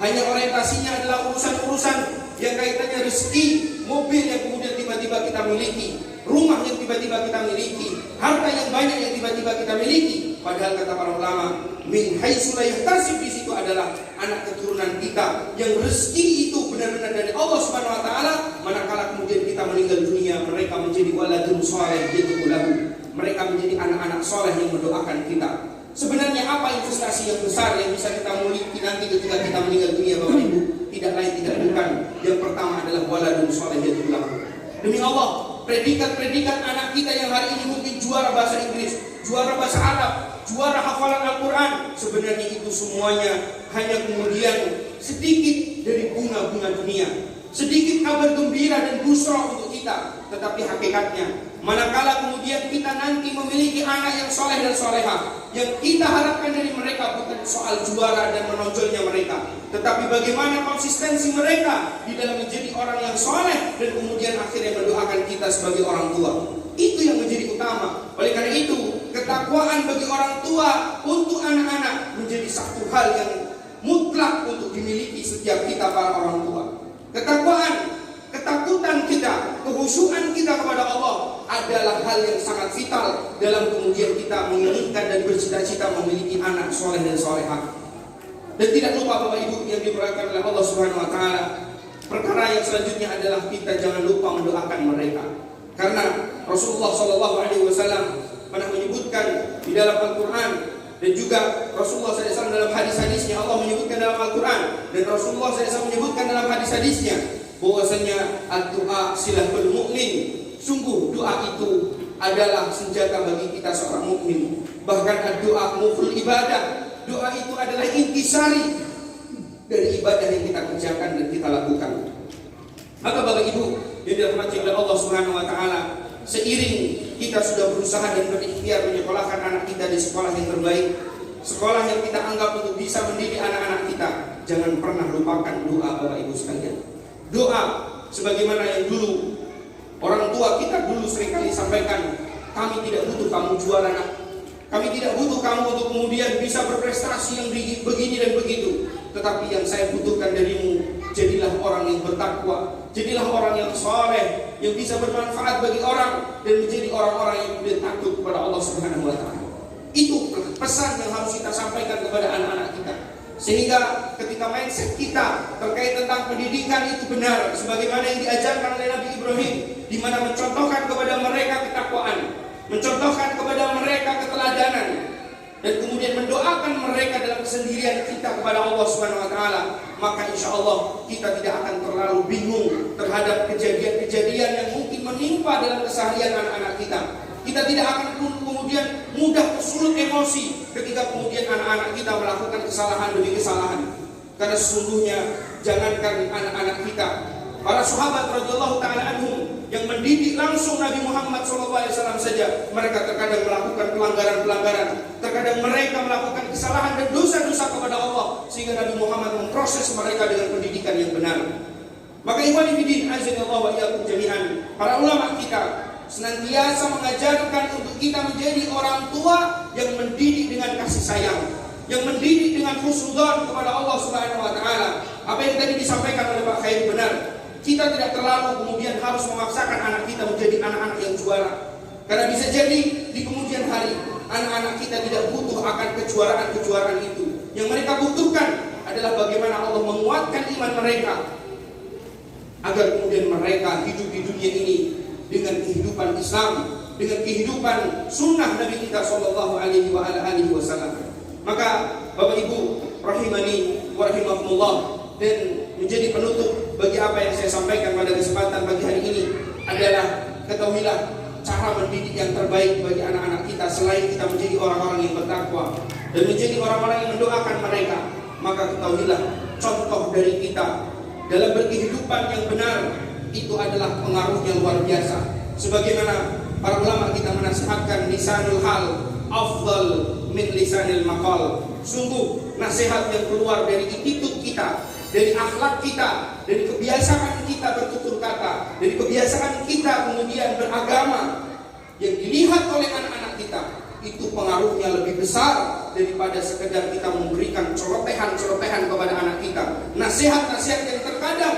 hanya orientasinya adalah urusan-urusan yang kaitannya rezeki, mobil yang kemudian tiba-tiba kita miliki, rumah yang tiba-tiba kita miliki, harta yang banyak yang tiba-tiba kita miliki. Padahal kata para ulama, min haitsu la yahtasib di situ adalah anak keturunan kita yang rezeki itu benar-benar dari Allah Subhanahu wa taala. Manakala kemudian kita meninggal dunia, mereka menjadi waladun shalih yad'u lahu, mereka menjadi anak-anak soleh yang mendoakan kita. Sebenarnya apa investasi yang besar yang bisa kita miliki nanti ketika kita meninggal dunia, Bapak Ibu? Tidak lain tidak bukan, yang pertama adalah waladun shalih yad'u lahu. Demi Allah, predikat-predikat anak kita yang hari ini mungkin juara bahasa Inggris, juara bahasa Arab, juara hafalan Al-Quran, sebenarnya itu semuanya hanya kemudian sedikit dari bunga-bunga dunia, sedikit kabar gembira dan busra untuk kita. Tetapi hakikatnya, manakala kemudian kita nanti memiliki anak yang soleh dan soleha, yang kita harapkan dari mereka bukan soal juara dan menonjolnya mereka, tetapi bagaimana konsistensi mereka di dalam menjadi orang yang soleh dan kemudian akhirnya mendoakan kita sebagai orang tua. Itu yang menjadi utama. Oleh karena itu, ketakwaan bagi orang tua untuk anak-anak menjadi satu hal yang mutlak untuk dimiliki setiap kita para orang tua. Ketakwaan, ketakutan kita, kehusuan kita kepada Allah adalah hal yang sangat vital dalam kemudian kita menginginkan dan bercita-cita memiliki anak soleh dan solehah. Dan tidak lupa Bapak Ibu yang dimuliakan oleh Allah Subhanahu wa taala, perkara yang selanjutnya adalah kita jangan lupa mendoakan mereka. Karena Rasulullah Shallallahu Alaihi Wasallam pernah menyebutkan di dalam Al-Quran, dan juga Rasulullah SAW dalam hadis-hadisnya, Allah menyebutkan dalam Al-Quran, dan Rasulullah SAW menyebutkan dalam hadis-hadisnya, bahwasanya doa silahul mukmin, sungguh doa itu adalah senjata bagi kita seorang mukmin. Bahkan doa muful ibadah, doa itu adalah intisari dari ibadah yang kita kerjakan dan kita lakukan. Maka Bapak Ibu yang dirahmati oleh Allah Subhanahu wa taala, seiring kita sudah berusaha dan berikhtiar menyekolahkan anak kita di sekolah yang terbaik, sekolah yang kita anggap untuk bisa mendidik anak-anak kita, jangan pernah lupakan doa Bapak Ibu sekalian. Doa sebagaimana yang dulu orang tua kita dulu seringkali sampaikan, kami tidak butuh kamu juara nak, kami tidak butuh kamu untuk kemudian bisa berprestasi yang begini dan begitu, tetapi yang saya butuhkan darimu, jadilah orang yang bertakwa, jadilah orang yang soleh, yang bisa bermanfaat bagi orang, dan menjadi orang-orang yang kemudian takut kepada Allah Subhanahu wa taala. Itu pesan yang harus kita sampaikan kepada anak-anak kita. Sehingga ketika mindset kita terkait tentang pendidikan itu benar, sebagaimana yang diajarkan oleh Nabi Ibrahim, di mana mencontohkan kepada mereka ketakwaan, mencontohkan kepada mereka keteladanan, dan kemudian mendoakan mereka dalam kesendirian kita kepada Allah Subhanahu wa taala, maka insya Allah kita tidak akan terlalu bingung terhadap kejadian-kejadian yang mungkin menimpa dalam keseharian anak-anak kita. Kita tidak akan kemudian mudah tersulut emosi ketika kemudian anak-anak kita melakukan kesalahan demi kesalahan. Karena sesungguhnya jangankan anak-anak kita, para sahabat radhiyallahu taala anhum yang mendidik langsung Nabi Muhammad SAW saja, mereka terkadang melakukan pelanggaran-pelanggaran, terkadang mereka melakukan kesalahan dan dosa-dosa kepada Allah, sehingga Nabi Muhammad memproses mereka dengan pendidikan yang benar. Maka ikhwan fillah, azanillahu wa iyyakum jami'an, para ulama kita senantiasa mengajarkan untuk kita menjadi orang tua yang mendidik dengan kasih sayang, yang mendidik dengan husnudzon kepada Allah Subhanahu wa taala. Apa yang tadi disampaikan oleh Pak Khair benar. Kita tidak terlalu kemudian harus memaksakan anak kita menjadi anak-anak yang juara. Karena bisa jadi di kemudian hari anak-anak kita tidak butuh akan kejuaraan-kejuaraan itu. Yang mereka butuhkan adalah bagaimana Allah menguatkan iman mereka, agar kemudian mereka hidup di dunia ini dengan kehidupan Islam, dengan kehidupan sunnah Nabi kita Shallallahu Alaihi Wasallam. Maka Bapak Ibu rahimani wa rahimakumullah, dan menjadi penutup bagi apa yang saya sampaikan pada kesempatan pagi hari ini adalah ketahuilah cara mendidik yang terbaik bagi anak-anak kita selain kita menjadi orang-orang yang bertakwa dan menjadi orang-orang yang mendoakan mereka. Maka ketahuilah contoh dari kita dalam berkehidupan yang benar itu adalah pengaruhnya luar biasa. Sebagaimana para ulama kita menasihatkan, lisanul hal afdal min lisanil maqal. Sungguh nasihat yang keluar dari attitude kita, dari akhlak kita, dari kebiasaan kita bertutur kata, dari kebiasaan kita kemudian beragama, yang dilihat oleh anak-anak kita, itu pengaruhnya lebih besar daripada sekedar kita memberikan celotehan-celotehan kepada anak kita. Nasihat-nasihat yang terkadang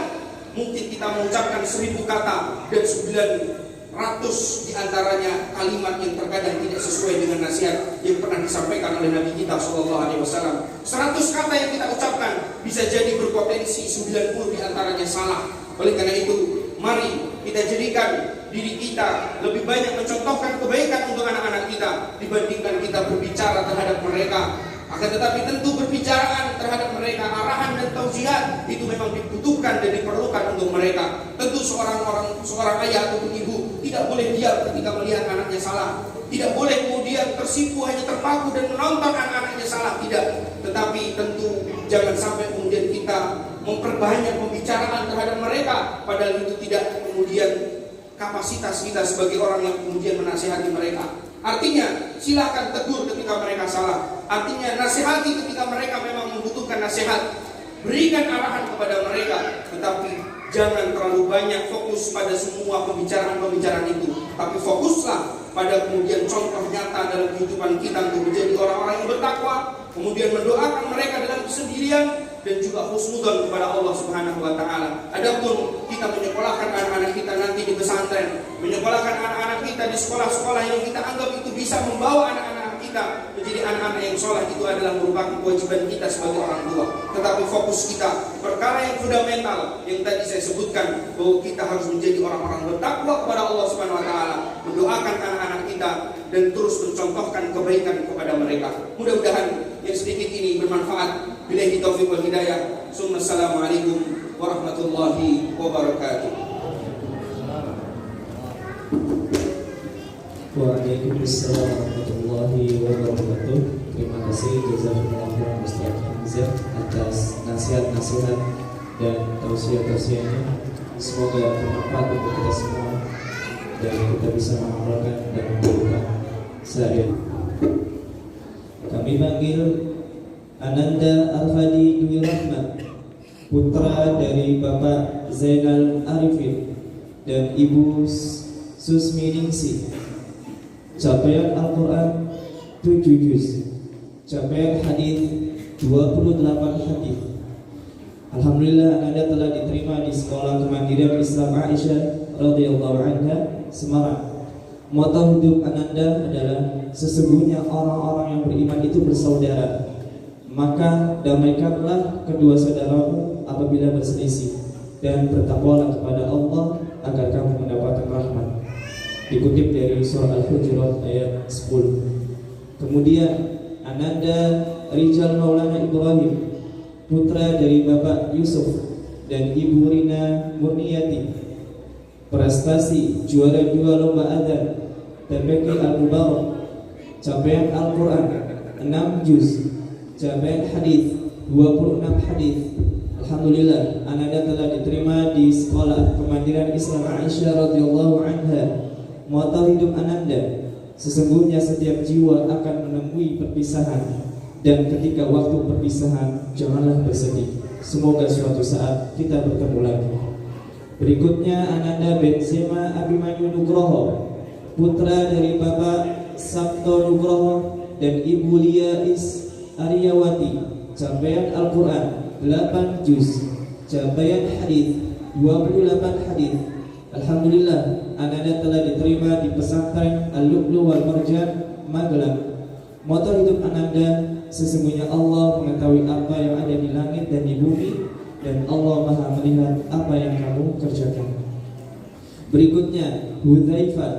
mungkin kita mengucapkan 1000 kata dan 900 diantaranya kalimat yang terkadang tidak sesuai dengan nasihat yang pernah disampaikan oleh Nabi kita Shallallahu Alaihi Wasallam. 100 kata yang kita ucapkan bisa jadi berpotensi 90 diantaranya salah. Oleh karena itu, mari kita jadikan diri kita lebih banyak mencontohkan kebaikan untuk anak-anak kita dibandingkan kita berbicara terhadap mereka. Akan tetapi tentu perbicaraan terhadap mereka, arahan dan tausihat itu memang dibutuhkan dan diperlukan untuk mereka. Tentu seorang ayah ataupun ibu tidak boleh diam ketika melihat anaknya salah. Tidak boleh kemudian tersipu hanya terpaku dan menonton anak-anaknya salah, tidak. Tetapi tentu jangan sampai kemudian kita memperbanyak pembicaraan terhadap mereka, padahal itu tidak kemudian kapasitas kita sebagai orang yang kemudian menasihati mereka. Artinya silakan tegur ketika mereka salah. Artinya nasihati ketika mereka memang membutuhkan nasihat. Berikan arahan kepada mereka. Tetapi jangan terlalu banyak fokus pada semua pembicaraan-pembicaraan itu. Tapi fokuslah pada kemudian contoh nyata dalam kehidupan kita untuk menjadi orang-orang yang bertakwa, kemudian mendoakan mereka dalam kesendirian, dan juga husnudzon kepada Allah Subhanahu wa taala. Adapun kita menyekolahkan anak-anak kita nanti di pesantren, menyekolahkan anak-anak kita di sekolah-sekolah yang kita anggap itu bisa membawa anak-anak kita menjadi anak-anak yang soleh, itu adalah merupakan kewajiban kita sebagai orang tua. Tetapi fokus kita perkara yang fundamental yang tadi saya sebutkan, bahwa kita harus menjadi orang-orang bertakwa kepada Allah Subhanahu wa taala, mendoakan anak-anak kita dan terus mencontohkan kebaikan kepada mereka. Mudah-mudahan yang sedikit ini bermanfaat. Billahi taufiq wal hidayah. Assalamualaikum warahmatullahi wabarakatuh. Waalaikumsalam warahmatullahi wabarakatuh. Terima kasih jazakumullah khairan Ustaz Hamzah atas nasihat-nasihat dan tausiah-tausiahnya. Semoga bermanfaat untuk kita semua dan kita bisa mengamalkan dan menjalankan sehari-hari. Kami panggil Ananda Al-Hadi Dwi Rahmat, putra dari Bapak Zainal Arifin dan Ibu Susmi Ningsi. Capaian Al-Quran 7 juz, capaian hadis 28 hadis. Alhamdulillah Ananda telah diterima di Sekolah Kemandirian Islam Aisyah radhiyallahu anha Semarang. Moto hidup Ananda adalah sesungguhnya orang-orang yang beriman itu bersaudara. maka damaikanlah kedua saudaramu apabila berselisih, dan bertakwalah kepada Allah agar kamu mendapatkan rahmat. Dikutip dari surah Al-Hujurat ayat 10. Kemudian Ananda Rijal Maulana Ibrahim, putra dari Bapak Yusuf dan Ibu Rina Murniyati, prestasi juara 2 lomba adzan TPQ Al-Mubarak, capaian Al-Quran 6 juz, capaian hadis 26 hadis. Alhamdulillah, Ananda telah diterima di Sekolah Kemandirian Islam Aisyah radhiyallahu anha. Moto hidup Ananda, sesungguhnya setiap jiwa akan menemui perpisahan, dan ketika waktu perpisahan janganlah bersedih. Semoga suatu saat kita bertemu lagi. Berikutnya Ananda Benzema Abimanyu Nugroho, putra dari Bapak Sabto Nugroho dan Ibu Lia Is Aryawati, capaian Al-Quran 8 juz, capaian hadis 28 hadis. Alhamdulillah, Ananda telah diterima di pesantren Al-Lu'lu' wal Marjan Magelang. Moto hidup Ananda, sesungguhnya Allah mengetahui apa yang ada di langit dan di bumi, dan Allah Maha melihat apa yang kamu kerjakan. Berikutnya Hudzaifah,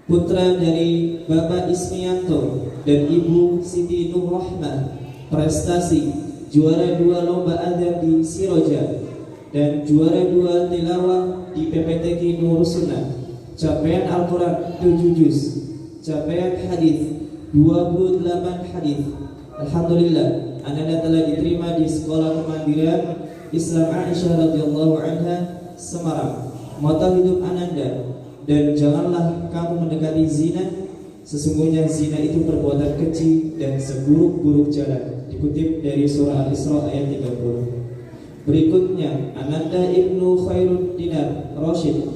putra dari Bapak Ismianto dan Ibu Siti Nur Rahmah, prestasi juara 2 lomba adzan di Siroja dan juara 2 tilawah di PPTQ Nur Sunnah, capaian Al-Quran 7 juz, capaian hadis 28 hadis. Alhamdulillah, Ananda telah diterima di Sekolah Kemandirian Islam Aisyah radhiyallahu anha Semarang. Moto hidup Ananda, dan janganlah kamu mendekati zina, sesungguhnya zina itu perbuatan keji dan seburuk-buruk jalan. Dikutip dari surah Al-Isra ayat 30. Berikutnya Ananda Ibnu Khairul Dinar Rashid,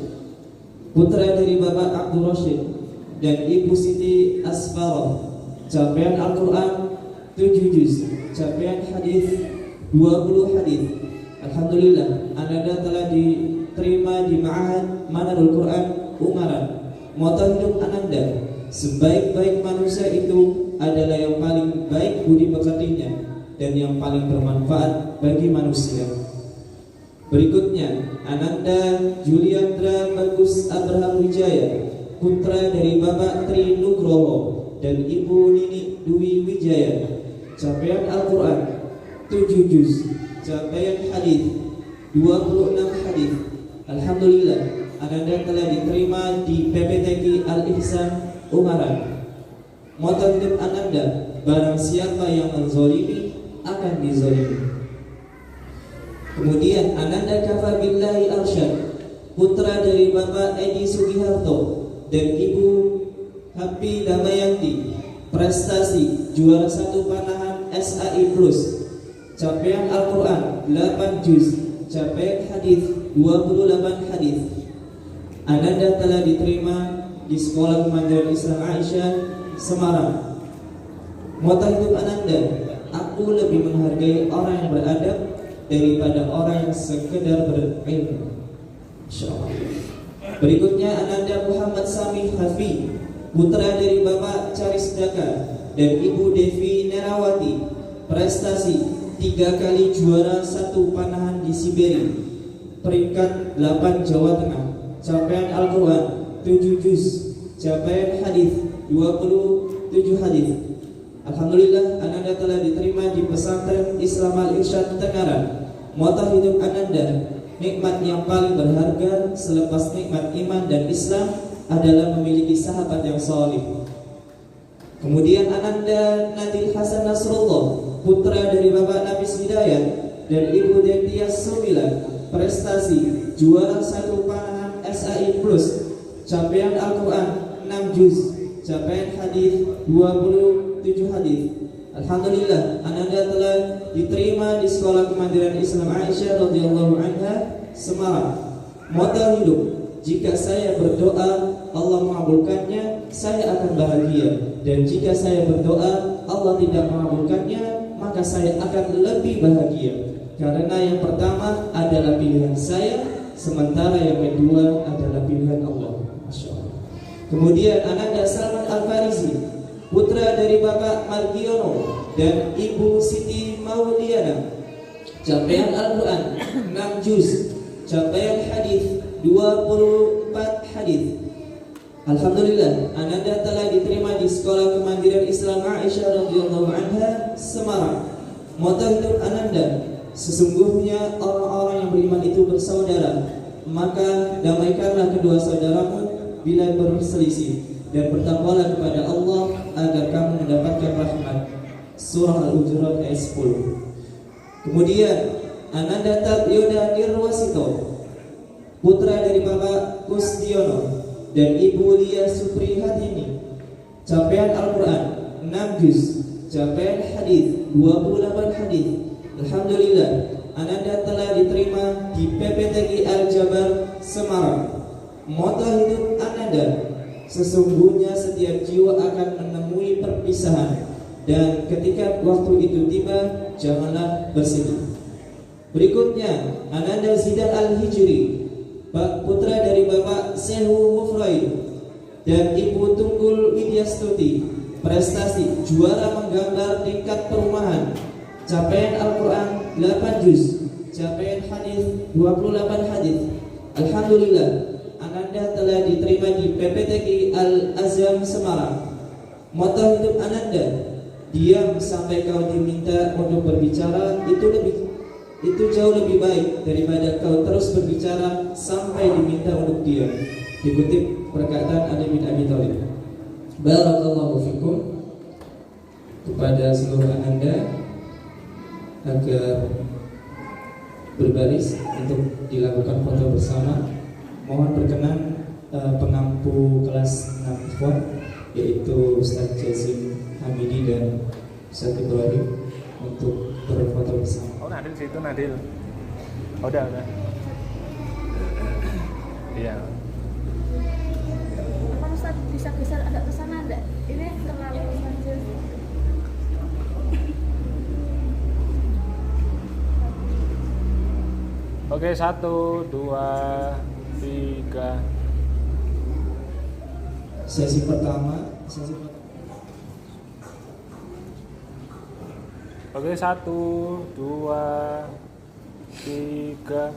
putra dari Bapak Abdul Rashid dan Ibu Siti Asfarah, capaian Al-Quran 7 juz, capaian hadis 20 hadis. Alhamdulillah, Ananda telah diterima di Ma'had Manarul Quran Ungaran. Moto hidup Ananda, sebaik-baik manusia itu adalah yang paling baik budi pekertinya dan yang paling bermanfaat bagi manusia. Berikutnya Ananda Juliandra Bagus Abraham Wijaya, putra dari Bapak Tri Nugroho dan Ibu Nini Dwi Wijaya, capaian Al-Quran 7 juz, capaian hadis 26 hadis. Alhamdulillah, Ananda telah diterima di PPTQ Al-Ihsan Ungaran. Moto hidup Ananda, barang siapa yang menzolimi akan dizolimi. Kemudian Ananda Kafa Billahi Arsyad, putra dari Bapak Edi Sugiharto dan Ibu Happy Damayanti, prestasi juara 1 panahan SAI Plus, capaian Al-Quran 8 juz, capaian hadis 28 hadis. Ananda telah diterima di Sekolah Kemandirian Islam Aisyah Semarang. Moto hidup Ananda, aku lebih menghargai orang yang beradab daripada orang yang sekedar berilmu. Insyaallah. Berikutnya Ananda Muhammad Sami Hafi, putra dari Bapak Caris Daka dan Ibu Devi Nerawati, prestasi 3 kali juara 1 panahan di Siberi, peringkat 8 Jawa Tengah, capaian Al-Quran 7 juz, capaian hadis 27 hadis. Alhamdulillah, Ananda telah diterima di pesantren Islam Al-Irsyad Tengaran. Moto hidup Ananda, nikmat yang paling berharga selepas nikmat iman dan Islam adalah memiliki sahabat yang salih. Kemudian Ananda Nadil Hasan Nasrullah, putra dari Bapak Nafis Hidayat dan Ibu Detias Sembilan, prestasi juara 1 panahan SAI Plus, capaian Al-Quran 6 juz, capaian hadis 27 hadis. Alhamdulillah, Ananda telah diterima di Sekolah Kemandirian Islam Aisyah radhiyallahu anha Semarang. Moto hidup, jika saya berdoa Allah mengabulkannya, saya akan bahagia, dan jika saya berdoa Allah tidak mengabulkannya, maka saya akan lebih bahagia, karena yang pertama adalah pilihan saya, sementara yang kedua adalah pilihan Allah. Masya Allah. Kemudian Ananda Salman Al-Farizi, putra dari Bapak Margiono dan Ibu Siti Mauliana. Capaian Al-Quran 6 juz. Capaian hadis 24 hadis. Alhamdulillah, Ananda telah diterima di Sekolah Kemandirian Islam Aisyah radhiyallahu anha, Semarang. Moto hidup Ananda, sesungguhnya orang-orang yang beriman itu bersaudara, maka damaikanlah kedua saudaramu bila berselisih, dan bertakwalah kepada Allah agar kamu mendapatkan rahmat. Surah Al-Hujurat ayat 10. Kemudian Ananda Tabyoda Nirwasito, putra dari Bapak Kusdiono dan Ibu Lia Supri Hatini. Capaian Al-Quran 6 juz. Capaian hadis 28 hadis. Alhamdulillah, Ananda telah diterima di PPTG Al-Jabar, Semarang. Moto hidup Ananda, sesungguhnya setiap jiwa akan menemui perpisahan, dan ketika waktu itu tiba, janganlah bersedih. Berikutnya, Ananda Zidan Al-Hijri, putra dari Bapak Sehu Mufraid dan Ibu Tunggul Widyastuti. Prestasi juara menggambar tingkat perumahan. Capaian Al-Quran 8 juz. Capaian hadis 28 hadis. Alhamdulillah, Ananda telah diterima di PPTG Al-Azam Semarang. Moto hidup Ananda, diam sampai kau diminta untuk berbicara, itu jauh lebih baik daripada kau terus berbicara sampai diminta untuk diam. Dikutip perkataan Ali bin Abi Thalib. Barakallahu fikum. Kepada seluruh Ananda agar berbaris untuk dilakukan foto bersama. Mohon berkenan pengampu kelas 6 ikhwan, yaitu Ustaz Jazim Hamidi dan Ustaz Ibrahim, untuk berfoto bersama. Oh, Nadil situ, Nadil. Oh, udah. Iya. Pak Ustaz bisa geser agak ke sana enggak? Ini terlalu maju. Oke, 1, 2, 3. Sesi pertama. Oke, 1, 2, 3.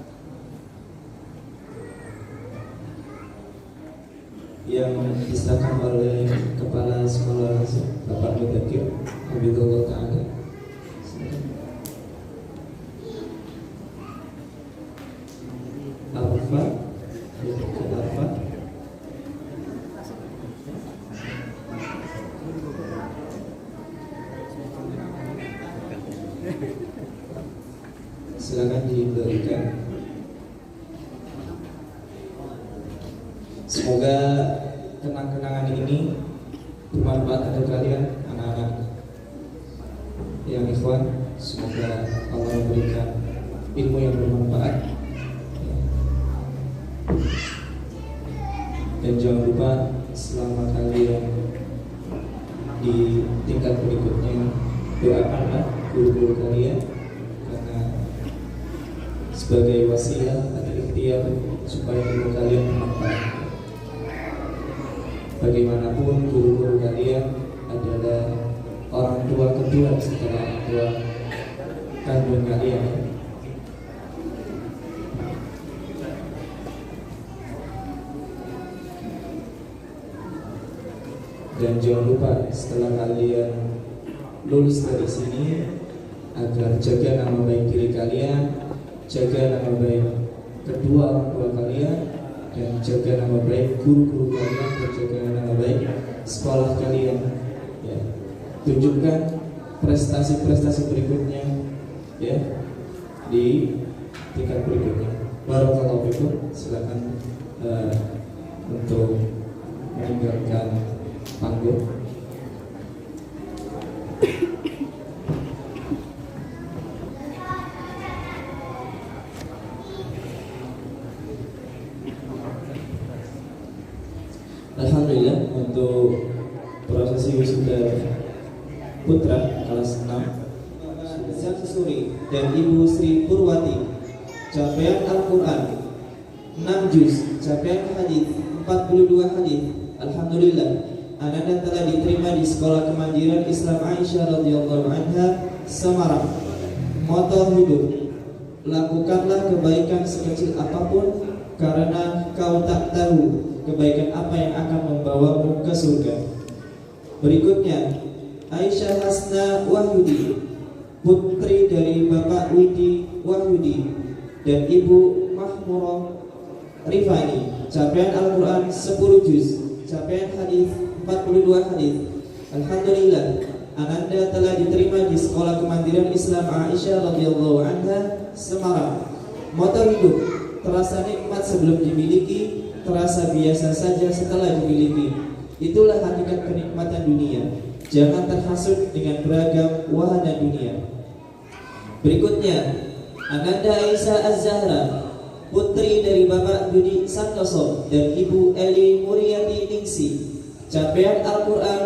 Yang diserahkan oleh Kepala Sekolah Bapak Mudakir Habibullah Ta'ala. Alfa. Silakan diberikan. Semoga kenang-kenangan ini bermanfaat untuk kalian, anak-anak yang ikhwan. Semoga Allah memberikan ilmu yang bermanfaat. Dan jangan lupa selama kalian di tingkat berikutnya, doakanlah guru-guru kalian, karena sebagai wasilah atau ikhtiar supaya ilmu kalian bermanfaat. Bagaimanapun guru-guru kalian adalah orang tua kedua setelah orang tua kandung kalian. Dan jangan lupa setelah kalian lulus dari sini, agar jaga nama baik diri kalian, jaga nama baik kedua orang tua kalian, dan jaga nama baik guru-guru kalian, dan jaga nama baik sekolah kalian. Ya. Tunjukkan prestasi-prestasi berikutnya, ya, di tingkat berikutnya. Barakallahu fikum. Silakan untuk meninggalkan panggung. Alhamdulillah, untuk prosesi wisuda putra kelas 6 Suri dan Ibu Sri Purwati. Capaian Al-Quran 6 juz. Capaian hadis 42 hadis. Alhamdulillah, Ananda telah diterima di Sekolah Kemandirian Islam Aisyah radhiyallahu anha, Semarang. Moto hidup: lakukanlah kebaikan sekecil apapun, karena kau tak tahu kebaikan apa yang akan membawamu ke surga. Berikutnya, Aisyah Hasna Wahyudi, putri dari Bapak Widi Wahyudi dan Ibu Mahmurah Rifani. Capaian Al-Quran 10 juz, capaian hadis 42 hadis. Alhamdulillah, Ananda telah diterima di Sekolah Kemandirian Islam Aisyah radhiyallahu anha, Semarang. Moto hidup: terasa nikmat sebelum dimiliki, terasa biasa saja setelah dimiliki. Itulah hakikat kenikmatan dunia. Jangan terhasut dengan beragam wahana dunia. Berikutnya, Ananda Aisyah Az-Zahra, putri dari Bapak Dudi Santoso dan Ibu Eli Muryati Ningsi. Capaian Al-Quran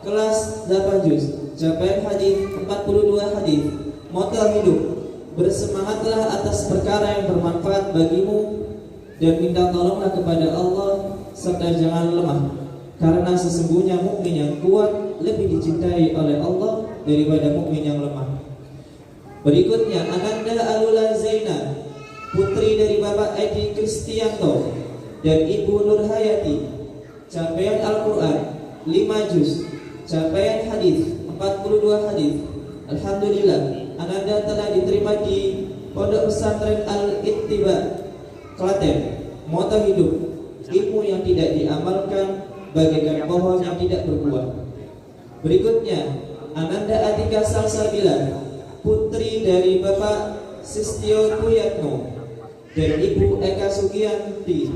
kelas 8 juz, capaian hadis 42 hadis. Moto hidup: bersemangatlah atas perkara yang bermanfaat bagimu dan minta tolonglah kepada Allah serta jangan lemah, karena sesungguhnya mukmin yang kuat lebih dicintai oleh Allah daripada mukmin yang lemah. Berikutnya, Ananda Alula Zaina, putri dari Bapak Edi Kristianto dan Ibu Nurhayati. Capaian Al-Quran 5 juz, capaian hadis 42 hadis. Alhamdulillah, Ananda telah diterima di Pondok Pesantren Al-Ittiba, Klaten. Moto hidup: ilmu yang tidak diamalkan bagaikan pohon yang tidak berbuah. Berikutnya, Ananda Atika Salsabila, putri dari Bapak Sistio Puyatno dan Ibu Eka Sugianti.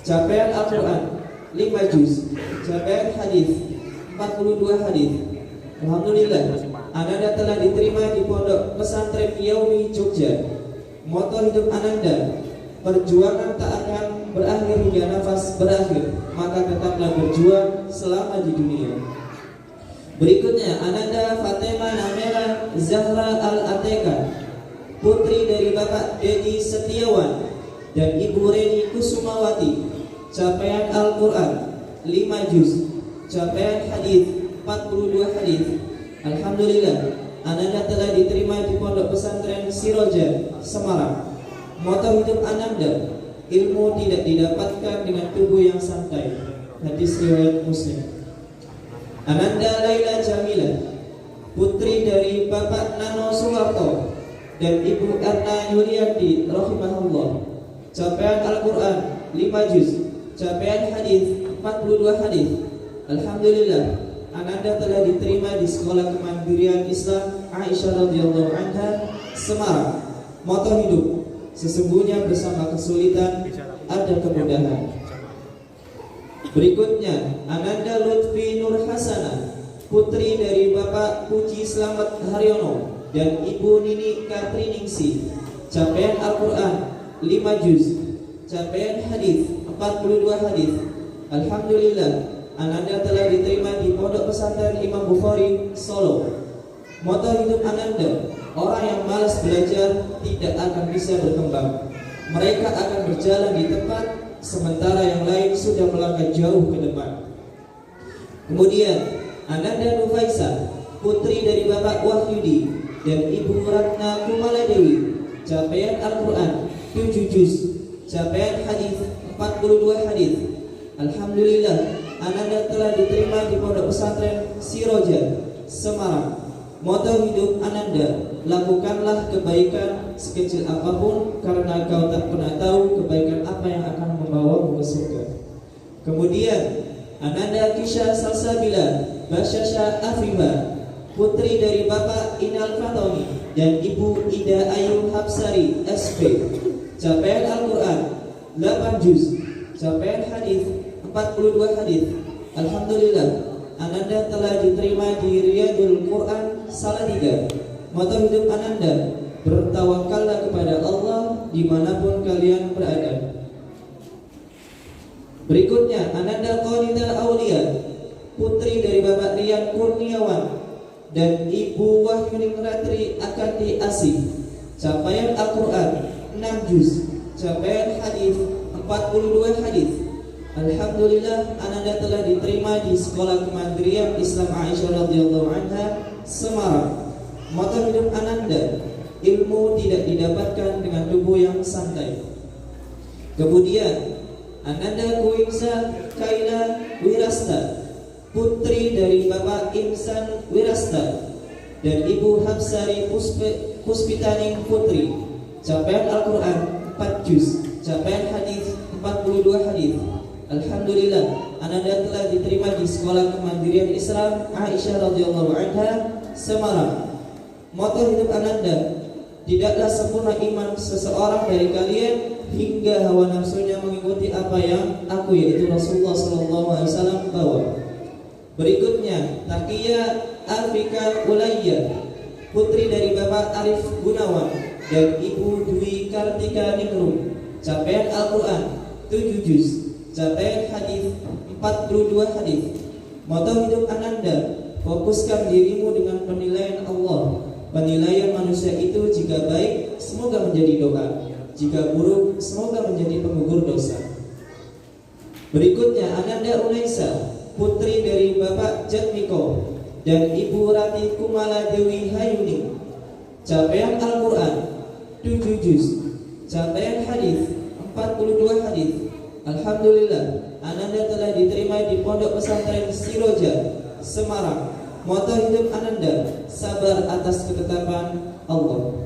Capaian Al-Quran 5 juz, capaian hadis 42 hadis. Alhamdulillah, Ananda telah diterima di Pondok Pesantren Yaumi Jogja. Moto hidup Ananda: perjuangan tak akan berakhir hingga nafas berakhir, maka tetaplah berjuang selama di dunia. Berikutnya, Ananda Fatima Namera Zahra Al-Ateka, putri dari Bapak Dedi Setiawan dan Ibu Reni Kusumawati. Capaian Al-Quran 5 juz, capaian hadis 42 hadis. Alhamdulillah, Ananda telah diterima di Pondok Pesantren Siroja, Semarang. Moto hidup Ananda: ilmu tidak didapatkan dengan tubuh yang santai. Hadis riwayat Muslim. Ananda Laila Jamila, putri dari Bapak Nano Suwarto dan Ibu Erna Yulianti rahimahullah. Capaian Al-Quran 5 juz, capaian hadis 42 hadis. Alhamdulillah, Ananda telah diterima di Sekolah Kemandirian Islam Aisyah radhiyallahu anha, Semarang. Moto hidup: sesungguhnya bersama kesulitan ada kemudahan. Berikutnya, Ananda Lutfi Nur Hasana, putri dari Bapak Puji Slamet Haryono dan Ibu Nini Katriningsi. Capaian Al-Quran 5 juz, capaian hadis 42 hadis. Alhamdulillah, Ananda telah diterima di Pondok Pesantren Imam Bukhari, Solo. Moto hidup Ananda: orang yang malas belajar tidak akan bisa berkembang. Mereka akan berjalan di tempat, sementara yang lain sudah melangkah jauh ke depan. Kemudian, Ananda Nufaisa, putri dari Bapak Wahyudi dan Ibu Ratna Kumaladewi. Capaian Al-Quran 7 juz, capaian hadis 42 hadis. Alhamdulillah, Ananda telah diterima di Pondok Pesantren Siroja, Semarang. Moto hidup Ananda: lakukanlah kebaikan sekecil apapun, karena kau tak pernah tahu kebaikan apa yang akan membawamu ke surga. Kemudian, Ananda Kisha Salsabila Basyasha Afifah, putri dari Bapak Inal Fatoni dan Ibu Ida Ayu Hapsari SP. Capaian Al-Quran 8 juz, capaian hadis 42 hadis. Alhamdulillah, Ananda telah diterima di Riyadul Quran Salatiga. Moto hidup Ananda: bertawakallah kepada Allah dimanapun kalian berada. Berikutnya, Ananda Qanita Aulia, putri dari Bapak Rian Kurniawan dan Ibu Wahyuning Ratri Akati Asih. Capaian Al-Quran 6 juz, capaian hadis 42 hadis. Alhamdulillah, Ananda telah diterima di Sekolah Kemandirian Islam Aisyah radhiyallahu anha, Semarang. Moto hidup Ananda, ilmu tidak didapatkan dengan tubuh yang santai. Kemudian Ananda Kuimsa Kaila Wirasta, putri dari Bapak Imsan Wirasta dan Ibu Hapsari Puspitaning Putri. Capaian Al-Quran 4 juz, capaian hadis 42 hadis. Alhamdulillah, Ananda telah diterima di Sekolah Kemandirian Islam Aisyah radhiyallahu anha, Semarang. Moto hidup Ananda, tidaklah sempurna iman seseorang dari kalian hingga hawa nafsunya mengikuti apa yang aku, yaitu Rasulullah SAW, bawa. Berikutnya Taqiyah Alfika Ulayya, putri dari Bapak Arif Gunawan dan Ibu Dwi Kartika Ningrum. Capaian Al-Quran 7 juz, capaian hadis 42 hadis. Moto hidup Ananda, fokuskan dirimu dengan penilaian Allah. Penilaian manusia itu jika baik, semoga menjadi doa. Jika buruk, semoga menjadi penggugur dosa. Berikutnya Ananda Unaisa, putri dari Bapak Jatmiko dan Ibu Rati Kumala Dewi Hayuni. Capaian Al-Quran 7 juz, capaian hadis 42 hadis. Alhamdulillah, Ananda telah diterima di Pondok Pesantren Siroja, Semarang. Moto hidup Ananda, sabar atas ketetapan Allah.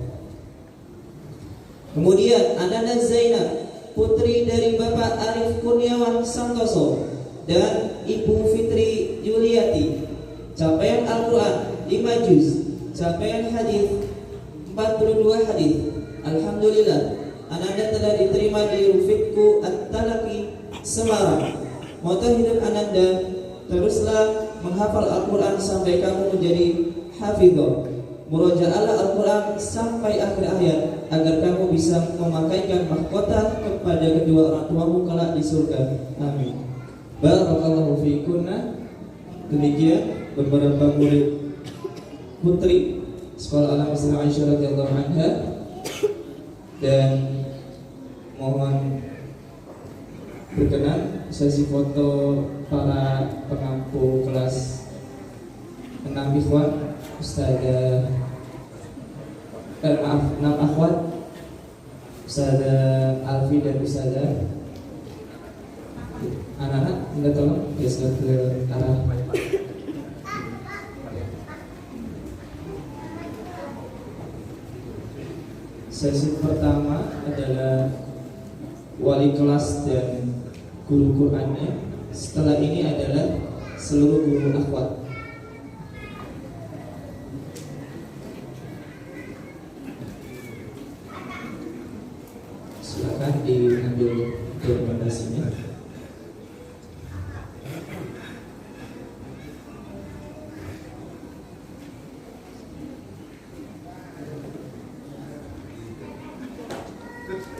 Kemudian Ananda Zainab, putri dari Bapak Arif Kurniawan Santoso dan Ibu Fitri Yuliati. Capaian Al-Quran 5 juz, capaian hadis 42 hadis. Alhamdulillah, Ananda telah diterima di Rufikku At-Talaki, Semarang. Moto hidup Ananda, teruslah menghafal Al-Quran sampai kamu menjadi hafidhah. Muraja'ahlah Al-Quran sampai akhir ayat agar kamu bisa memakaikan mahkota kepada kedua orang tuamu kelak di surga. Amin. Barakallahu fiikunna. Demikian beberapa murid putri Sekolah Alam Islam Aisyah radhiyallahu anha, dan mohon berkenan sesi foto para pengampu kelas 6 ikhwan, Ustazah 6 akhwat, Ustazah Alfi dan Ustazah. Anak-anak minta tolong geser ke arah sesi pertama adalah wali kelas dan guru Qur'annya. Setelah ini adalah seluruh guru akhwat. Silakan diambil dokumentasinya.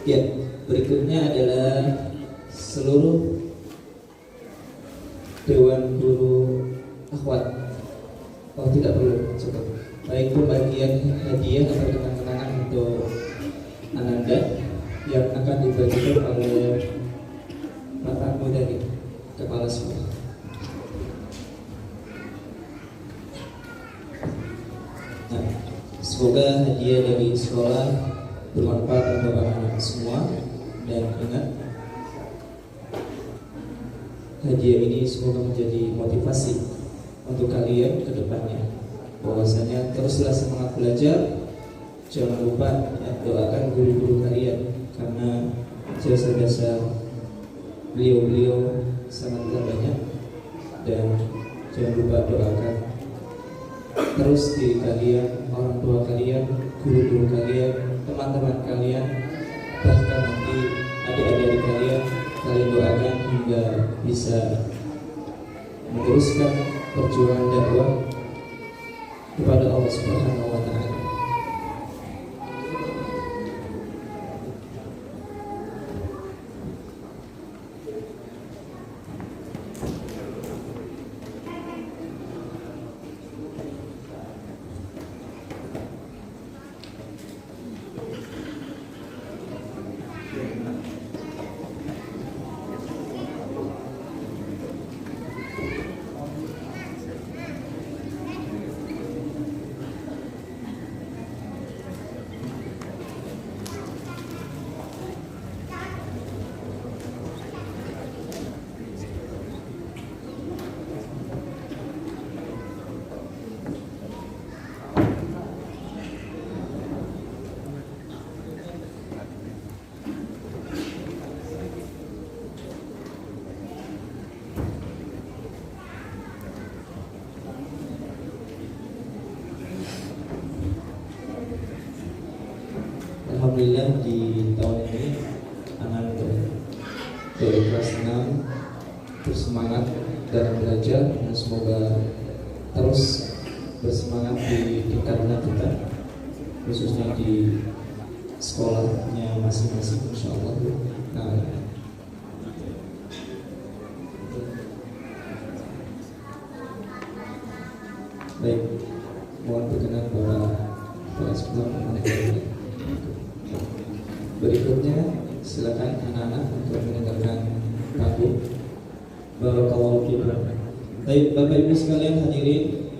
Ya, berikutnya adalah seluruh Dewan Guru Akhwat. Oh, tidak perlu, cukup. Baik, pembagian hadiah atau kenang-kenangan untuk Ananda yang akan dibagikan oleh Pak Tamu dari Kepala Sekolah. Nah, semoga hadiah dari sekolah bermanfaat untuk anak-anak semua, dan ingat, hadiah ini semoga menjadi motivasi untuk kalian ke depannya, bahwasanya teruslah semangat belajar, jangan lupa ya, doakan guru-guru kalian karena jasa-jasa beliau-beliau sangatlah banyak, dan jangan lupa doakan terus diri kalian, orang tua kalian, guru-guru kalian, teman-teman kalian, bahkan nanti adik-adik kalian doakan hingga bisa meneruskan perjuangan dakwah kepada Allah Subhanahu wa Ta'ala. dari kelas 6 bersemangat dalam belajar dan semoga terus bersemangat di tingkatnya kita, khususnya di sekolahnya masing-masing, insyaallah. Nah, baik, mohon berkenan para sekolah. Berikutnya silakan anak-anak untuk meninggalkan panggung. Barakallahu fikum. Baik, Bapak Ibu sekalian hadirin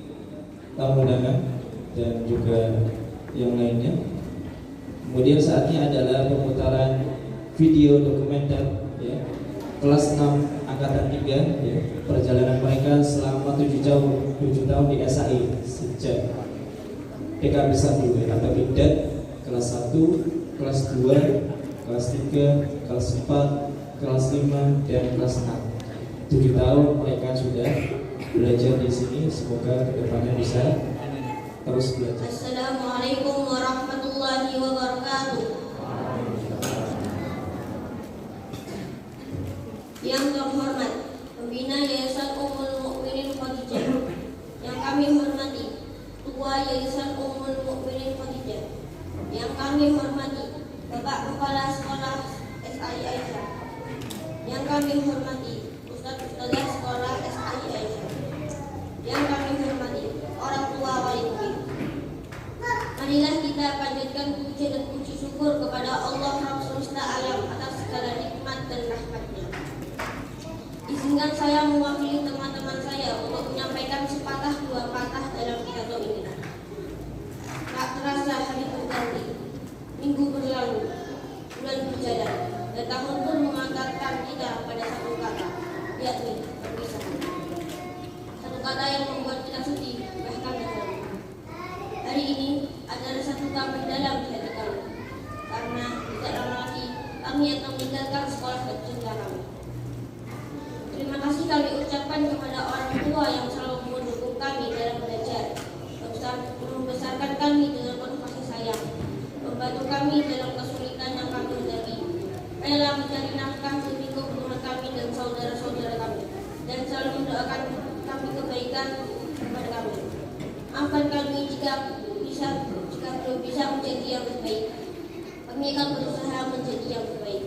tamu undangan dan juga yang lainnya. Kemudian saatnya adalah pemutaran video dokumenter ya, kelas 6 angkatan 3 ya, perjalanan mereka selama 7 tahun di SAI sejak PKB 1 atau Bigdat kelas 1, kelas 2, kelas 3, kelas 4, kelas 5 dan kelas 6. 7 tahun mereka sudah belajar di sini, semoga kedepannya bisa terus belajar. Assalamualaikum warahmatullahi wabarakatuh. Yang terhormat pembina Yayasan Ummul Mukminin Khadijah, yang kami hormati Ketua Yayasan Ummul Mukminin Khadijah, yang kami hormati Bapak Kepala Sekolah SAI Aisyah, yang kami hormati Ustaz-Ustazah Sekolah SAI Aisyah, yang kami hormati orang tua wali murid. Marilah kita panjatkan puji dan puji syukur kepada Allah Rabb semesta alam atas segala nikmat dan rahmatnya. Izinkan saya mewakili teman-teman saya untuk menyampaikan sepatah dua patah dalam pidato ini. Tak terasa hari berganti, minggu berlalu, bulan berjalan, dan tahun pun mengantarkan kita pada satu kata, yakni perpisahan. Satu kata yang membuat kita sedih, bahkan terharu. Hari ini adalah satu kabar dalam di hati kami, karena tidak lama lagi kami akan meninggalkan sekolah tercinta kami. Terima kasih kami ucapkan kepada orang tua yang selalu mendukung kami dalam belajar, membesarkan kami dengan penuh kasih sayang, membantu kami dalam kesulitan yang kami hadapi, rela mencari nafkah demi kebutuhan kami dan saudara-saudara kami, dan selalu mendoakan kami kebaikan kepada kami. Maafkan kami jika belum bisa menjadi yang terbaik. Kami akan berusaha menjadi yang terbaik.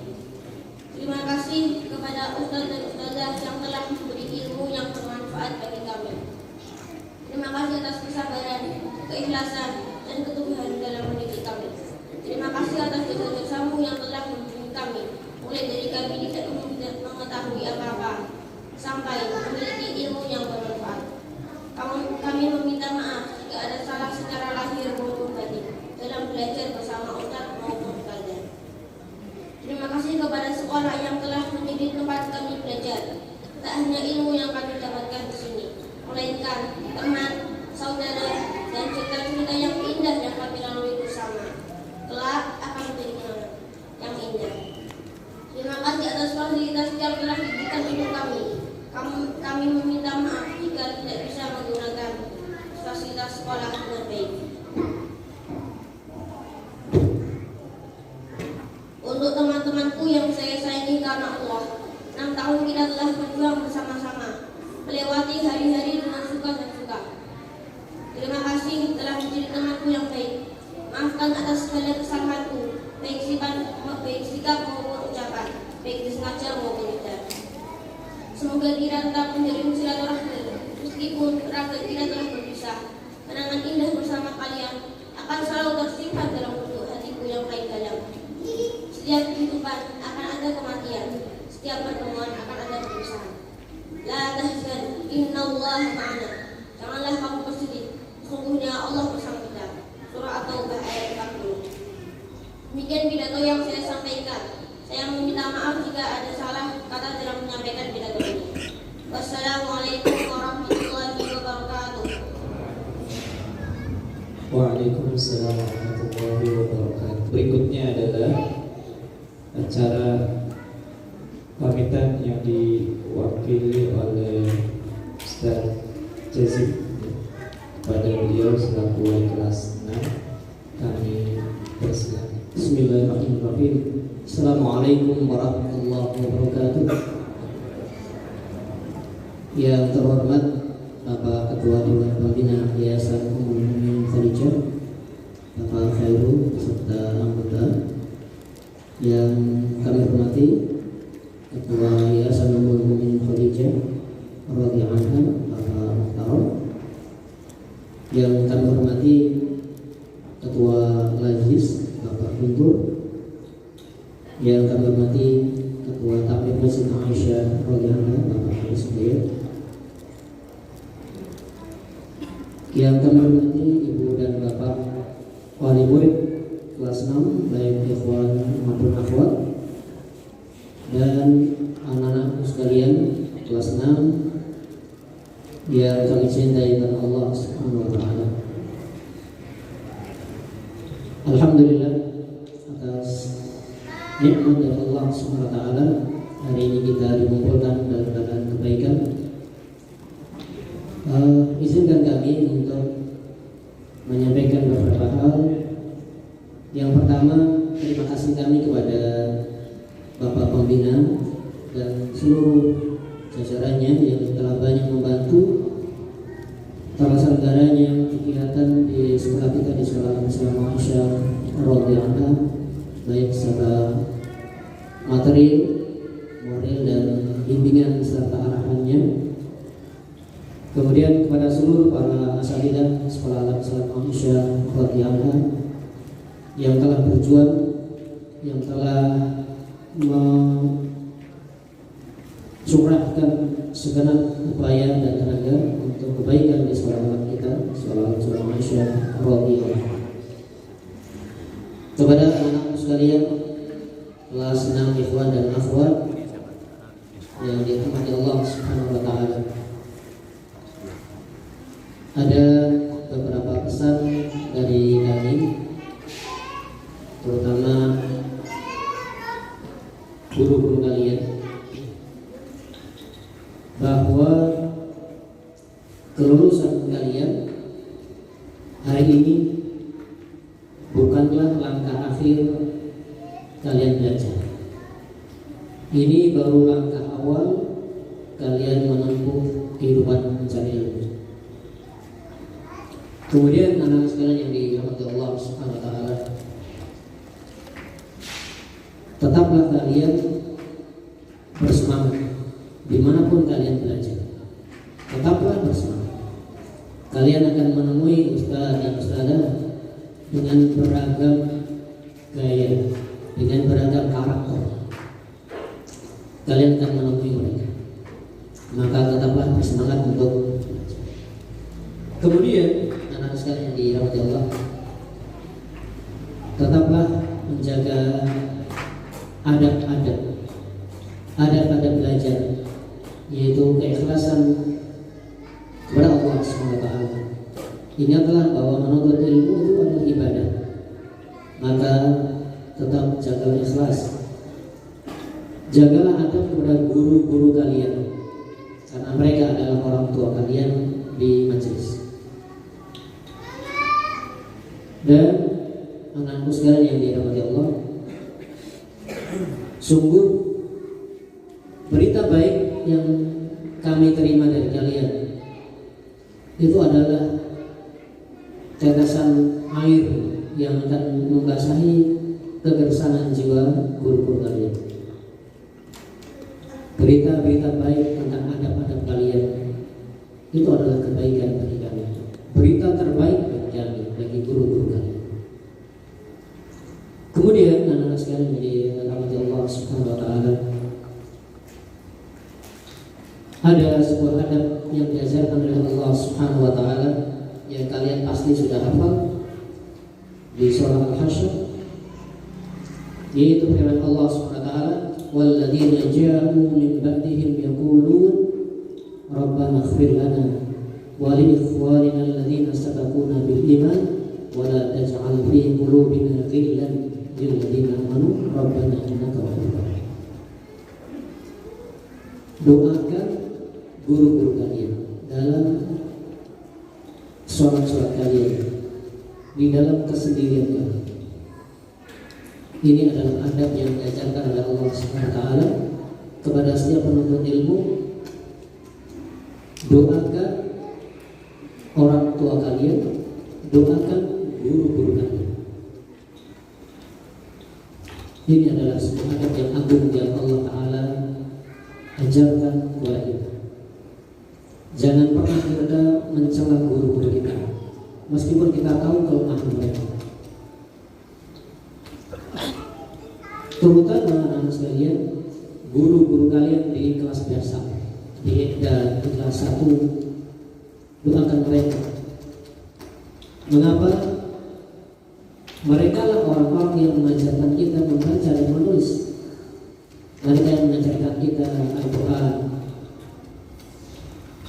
Terima kasih kepada Ustaz dan Ustazah yang telah memberi ilmu yang bermanfaat bagi kami. Terima kasih atas kesabaran, keikhlasan, dan keteguhan dalam mendidik kami. Terima kasih atas jasa-jasamu yang telah membimbing kami, mulai dari kami tidak mengetahui apa-apa sampai memiliki ilmu yang bermanfaat. Kami meminta maaf jika ada salah secara lahir maupun batin dalam belajar bersama Ustaz maupun Ustazah. Terima kasih kepada sekolah yang telah menjadi tempat kami belajar. Tak hanya ilmu yang kami dapatkan di sini, melainkan teman, saudara, dan cerita-cerita yang indah yang kami lalui bersama. Kelak akan menjadi kenangan yang indah. Terima kasih atas fasilitas yang telah diberikan untuk kami. Kami meminta maaf jika tidak bisa menggunakan fasilitas sekolah dengan baik. Untuk teman-temanku yang saya sayangi karena Allah, 6 tahun kita telah berjuang bersama-sama, melewati hari-hari dengan suka dan suka. Terima kasih telah menjadi temanku yang baik. Maafkan atas segala kesalahanku, baik sikap maupun ucapan, baik disengaja maupun tidak. Semoga kita tetap menjalin silaturahmi meskipun raga kita telah berpisah. Kenangan indah bersama kalian akan selalu tersimpan dalam lubuk hatiku yang paling dalam. Setiap kehidupan akan ada kematian, setiap pertemuan akan ada perpisahan. La tahzan, innallaha ma'ana. Janganlah kamu bersedih, sesungguhnya Allah bersama kita. Surah At-Taubah ayat 40. Demikian pidato yang saya sampaikan. Saya meminta maaf jika ada salah kata dalam menyampaikan pidato ini. Wassalamualaikum warahmatullahi wabarakatuh. Waalaikumsalam warahmatullahi wabarakatuh. Berikutnya adalah acara pamitan yang diwakili oleh Ustaz Jazib. Pada beliau selaku wali kelas 6 kami persilakan. Bismillahirrahmanirrahim. Assalamualaikum warahmatullahi wabarakatuh. Yang terhormat Bapak Ketua Dewan Pembina Yayasan Ummul Mukminin Khadijah, Bapak Khairul beserta anggota. Yang kami hormati Ketua Yayasan Ummul Mukminin Khadijah radhiyallahu anha, Bapak Muhtaram. Yang kami hormati Ketua Majlis Bapak Guntur. Yang kami hormati Ketua Takmir Masjid Aisyah radhiyallahu anha, Bapak Haris Budiat. Yang kami hormati Ibu dan Bapak wali murid kelas 6, baik ikhwan maupun akhwat, dan anak-anakku sekalian kelas 6 yang kami cintai karena Allah Subhanahu wa taala. Alhamdulillah atas nikmat dari Allah Subhanahu wa taala, hari ini kita dikumpulkan dalam keadaan kebaikan. Izinkan kami untuk menyampaikan beberapa hal. Yang pertama, terima kasih kami kepada Bapak Pembina dan seluruh jajarannya yang telah banyak membantu terselenggaranya kegiatan di sekolah kita di Sekolah Islam Aisyah radhiyallahu anha, baik secara material, moral dan bimbingan serta arahannya. Kemudian kepada seluruh para asatidzah Sekolah Islam Aisyah radhiyallahu anha yang telah berjuang, yang telah mencurahkan segenap upaya dan tenaga untuk kebaikan di sekolah kita, Sekolah Islam Aisyah radhiyallahu anha. Kepada anak-anak sekalian kelas 6 ikhwan dan akhwat yang dirahmati Allah Subhanahu wa taala, ada beberapa pesan dari kami, terutama guru-guru kalian, bahwa kelulusan kalian hari ini bukanlah langkah akhir kalian belajar. Ini baru langkah awal kalian menempuh kehidupan mencari ilmu. Kemudian anak-anak sekalian yang dirahmati Allah Subhanahu wa taala, tetaplah kalian bersemangat dimanapun kalian belajar. Tetaplah bersemangat. Kalian akan menemui ustaz dan ustazah dengan beragam gaya, dengan beragam karakter. Kalian akan menemui mereka. Maka tetaplah bersemangat untuk belajar. Kemudian anak-anak sekalian yang dirahmati Allah, tetaplah menjaga adab-adab belajar, yaitu keikhlasan kepada Allah SWT. Ingatlah bahwa menuntut ilmu itu adalah ibadah, maka tetap jaga ikhlas. Jagalah adab kepada guru-guru kalian, karena mereka adalah orang tua kalian di majelis. Dan anak-anakku sekalian yang dirahmati Allah, sungguh berita baik yang kami terima dari kalian itu adalah tetesan air yang akan membasahi kegersangan jiwa guru-guru kalian. Berita-berita baik tentang adab-adab kalian itu adalah kebaikan bagi kami. Berita terbaik bagi kami, bagi guru-guru kalian. Kemudian anak-anak sekalian yang dirahmati Allah Subhanahu wa taala, ada sebuah adab yang diajarkan oleh Allah Subhanahu wa taala yang kalian pasti sudah hafal di surah Al-Hasyr, yaitu firman Allah Subhanahu wa taala, walladzina ja'u min ba'dihim yaqulun rabbana ighfir lana wa li ikhwanina alladzina sabaquna bil iman wa la taj'al fi qulubina ghillan lil ladzina amanu rabbana innaka ghafurur rahim. Doakan guru-guru kalian dalam sholat-sholat kalian, di dalam kesendirian kalian. Ini adalah adab yang diajarkan oleh Allah Subhanahu wa taala kepada setiap penuntut ilmu doakan orang tua kalian, doakan guru-guru kalian. Ini adalah sebuah adab yang agung yang Allah Ta'ala ajarkan kepada kita. Jangan pernah kita mencela guru-guru kita, meskipun kita tahu kelemahan mereka. Terutama anak-anak sekalian, guru-guru kalian di kelas biasa, di kelas 1, doakan mereka. Mengapa? Mereka lah orang-orang yang mengajarkan kita membaca dan menulis. Mereka yang mengajarkan kita Al-Quran,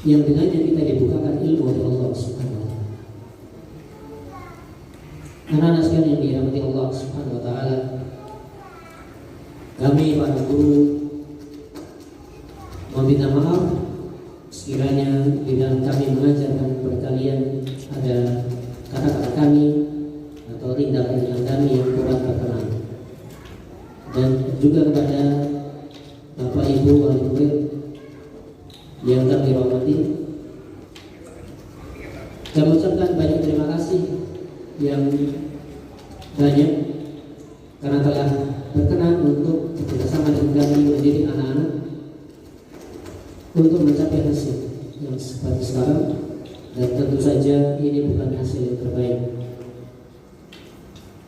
yang dengannya kita dibukakan ilmu oleh Allah Subhanahu wa Ta'ala. Anak-anak sekalian yang dirahmati Allah Subhanahu wa Ta'ala, kami para guru meminta maaf sekiranya di dalam kami mengajarkan kepada kalian ada kata-kata kami atau tindakan kami yang kurang berkenan. Dan juga kepada Bapak Ibu wali murid yang kami hormati, kami ucapkan banyak terima kasih yang banyak karena telah berkenan untuk bersama dengan kami mendidik anak-anak untuk mencapai hasil yang seperti sekarang. Dan tentu saja ini bukan hasil yang terbaik.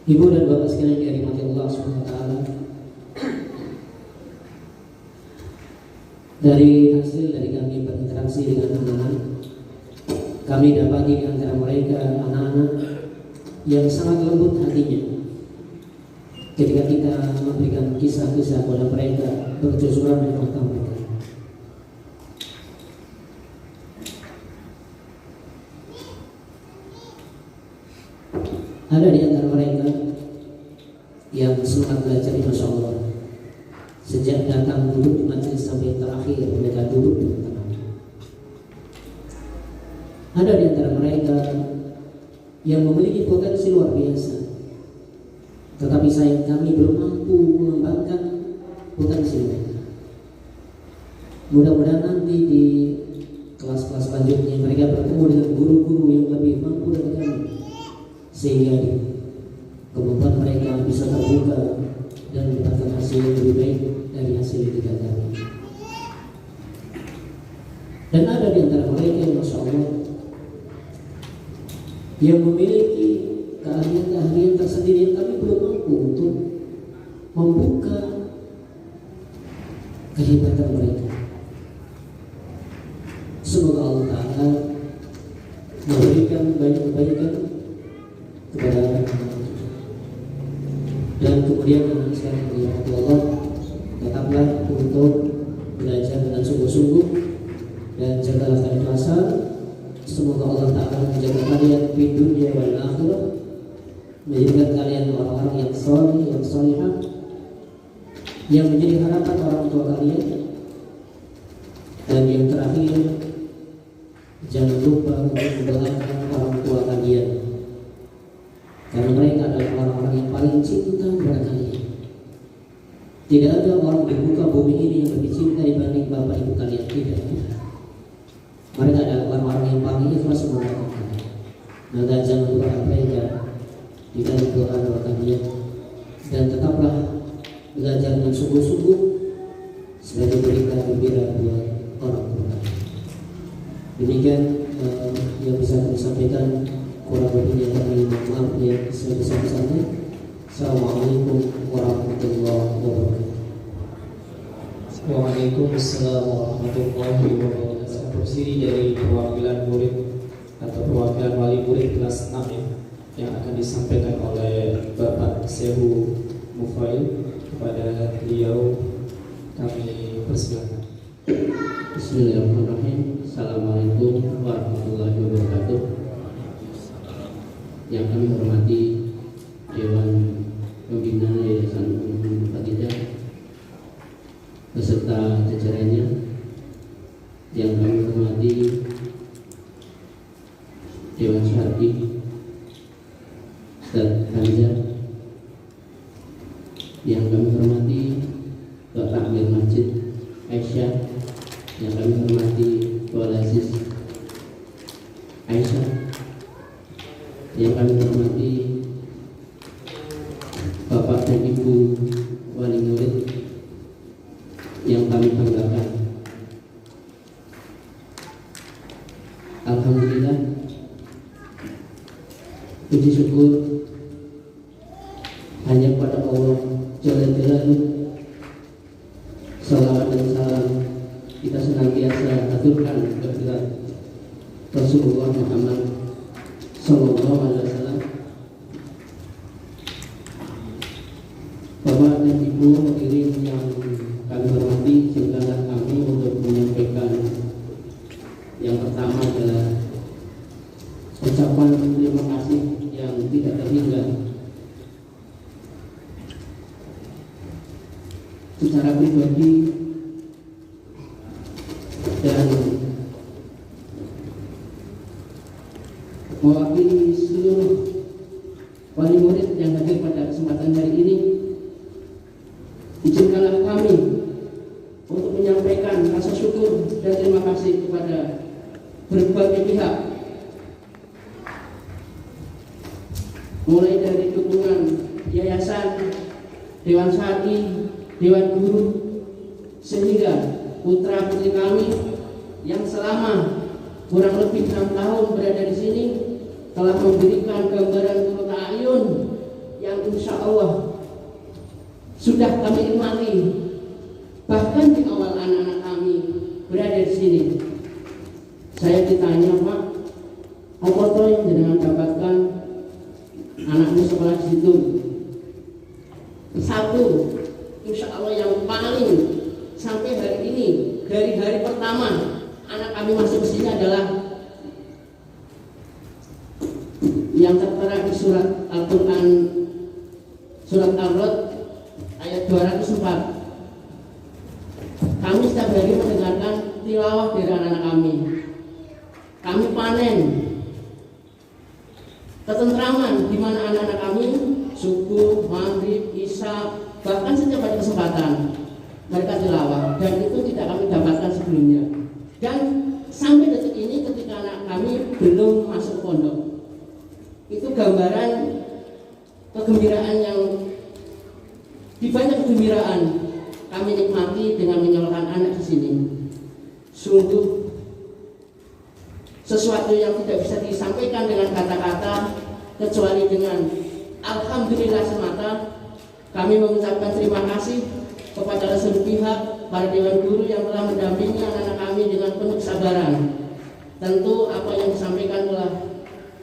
Ibu dan bapak sekalian yang dirahmati Allah SWT, dari hasil dari kami berinteraksi dengan anak-anak, kami dapati di antara mereka anak-anak yang sangat lembut hatinya. Ketika kita memberikan kisah-kisah kepada mereka, berjujuran dengan mata mereka. Ada di antara mereka yang semangat belajar, Masya Allah. Sejak datang duduk di majelis sampai terakhir mereka duduk dengan tenang. Ada di antara mereka yang memiliki potensi luar biasa, tetapi sayang kami belum mampu mengembangkan potensi mereka. Mudah-mudahan nanti di kelas-kelas selanjutnya mereka bertemu dengan guru-guru yang lebih mampu dari kami, sehingga kemampuan mereka bisa terbuka dan mendapatkan hasil yang lebih baik dari hasil yang kita dapat. Dan ada di antara mereka yang Masya Allah yang memiliki keahlian-keahlian tersendiri yang kami belum mampu untuk membuka kehebatan mereka. Semoga Allah Ta'ala memberikan banyak kebaikan kepada dan kemudian sekali dirahmati Allah, tetaplah untuk belajar dengan sungguh-sungguh dan jagalah keikhlasan. Semoga Allah Ta'ala menjaga kalian di dunia wal akhirah, menjadikan kalian orang-orang yang soleh, yang solehah, yang menjadi harapan orang tua kalian. Dan yang terakhir, jangan lupa untuk mendoakan orang tua kalian, karena mereka adalah orang-orang yang paling cinta kepada kalian. Tidak ada orang di muka bumi ini yang lebih cinta dibanding bapak ibu kalian. Tidak. Mereka adalah orang-orang yang paling ikhlas mendoakan kalian. Maka jangan lupa mereka di dalam doa kalian, dan tetaplah belajar dengan sungguh-sungguh sebagai berita gembira buat orang tua. Demikian yang bisa kami sampaikan. Kurang lebihnya kami mohon maaf yang sebesar-besarnya. Assalamualaikum warahmatullahi wabarakatuh. Waalaikumsalam warahmatullahi wabarakatuh. Saya berdiri dari perwakilan murid atau perwakilan wali murid kelas 6 yang akan disampaikan oleh Bapak Sehu Mufail. Kepada beliau kami persilakan. Bismillahirrahmanirrahim. Assalamualaikum warahmatullahi wabarakatuh. Yang kami hormati Dewan Pembina Yayasan Ummul Fatihah beserta jajarannya, yang kami hormati Dewan Syar'i Ustaz Hamza, yang kami hormati Bapak Amir Masjid Aisyah, yang kami hormati Wal Aziz yang kami banggakan. Alhamdulillah, puji syukur hanya kepada Allah Jalla Jalaluhu. Salawat dan salam kita senantiasa aturkan kepada Rasulullah Muhammad Sallallahu Alaihi Wasallam. Bapak dan Ibu hadirin yang kami hormati, silakan kami untuk menyampaikan yang pertama adalah ucapan terima kasih yang tidak terhingga secara pribadi dan mewakili seluruh wali murid yang hadir pada kesempatan hari ini. Izinkanlah kami untuk menyampaikan rasa syukur dan terima kasih kepada berbagai pihak, mulai dari dukungan yayasan, Dewan Syari, Dewan Guru, sehingga putra putri kami yang selama kurang lebih 6 tahun berada di sini telah memberikan gambaran Qurratu A'yun yang insya Allah sudah kami nikmati. Bahkan di awal anak-anak kami berada di sini, saya ditanya, Pak, apa toh yang jenengan dapatkan anakmu sekolah di situ? Satu, insya Allah yang paling sampai hari ini, dari hari pertama anak kami masuk ke sini adalah yang tertera di surat Al-Quran, surat Ar-Ra'd ayat 204. Kami setiap hari mendengarkan tilawah dari anak-anak kami. Kami panen ketentraman di mana anak-anak kami subuh, maghrib, isya, bahkan setiap ada kesempatan mereka tilawah, dan itu tidak kami dapatkan sebelumnya. Dan sampai detik ini ketika anak kami belum masuk pondok, itu gambaran kegembiraan yang di banyak kegembiraan kami nikmati dengan menyekolahkan anak di sini. Sungguh sesuatu yang tidak bisa disampaikan dengan kata-kata kecuali dengan alhamdulillah semata. Kami mengucapkan terima kasih kepada seluruh pihak, para dewan guru yang telah mendampingi anak-anak kami dengan penuh kesabaran. Tentu apa yang disampaikan oleh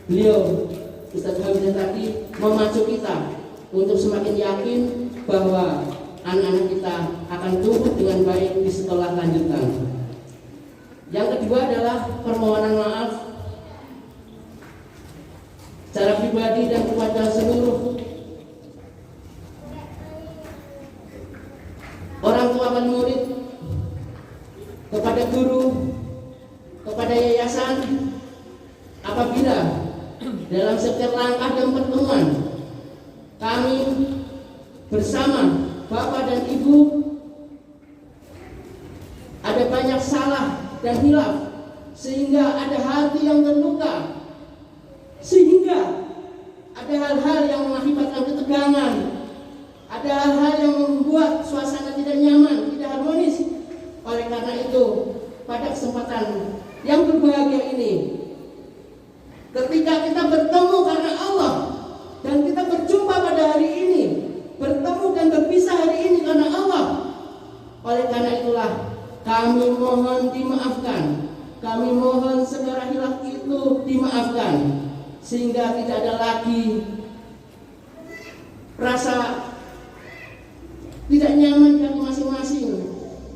beliau Ustaz Hamzah tadi memacu kita untuk semakin yakin bahwa anak-anak kita akan tumbuh dengan baik di sekolah lanjutan. Yang kedua adalah permohonan maaf secara pribadi dan kepada seluruh orang tua wali murid, kepada guru, kepada yayasan, apabila dalam setiap langkah dan pertemuan kami bersama Bapak dan Ibu ada banyak salah dan hilaf, sehingga ada hati yang terluka, sehingga ada hal-hal yang mengakibatkan ketegangan, ada hal-hal yang membuat suasana tidak nyaman, tidak harmonis. Oleh karena itu, pada kesempatan yang berbahagia ini, ketika kita bertemu karena Allah dan kita berjumpa pada hari ini, bertemu dan berpisah hari ini karena Allah, oleh karena itulah kami mohon dimaafkan, kami mohon segala hilaf itu dimaafkan, sehingga tidak ada lagi rasa tidak nyaman di hati masing-masing,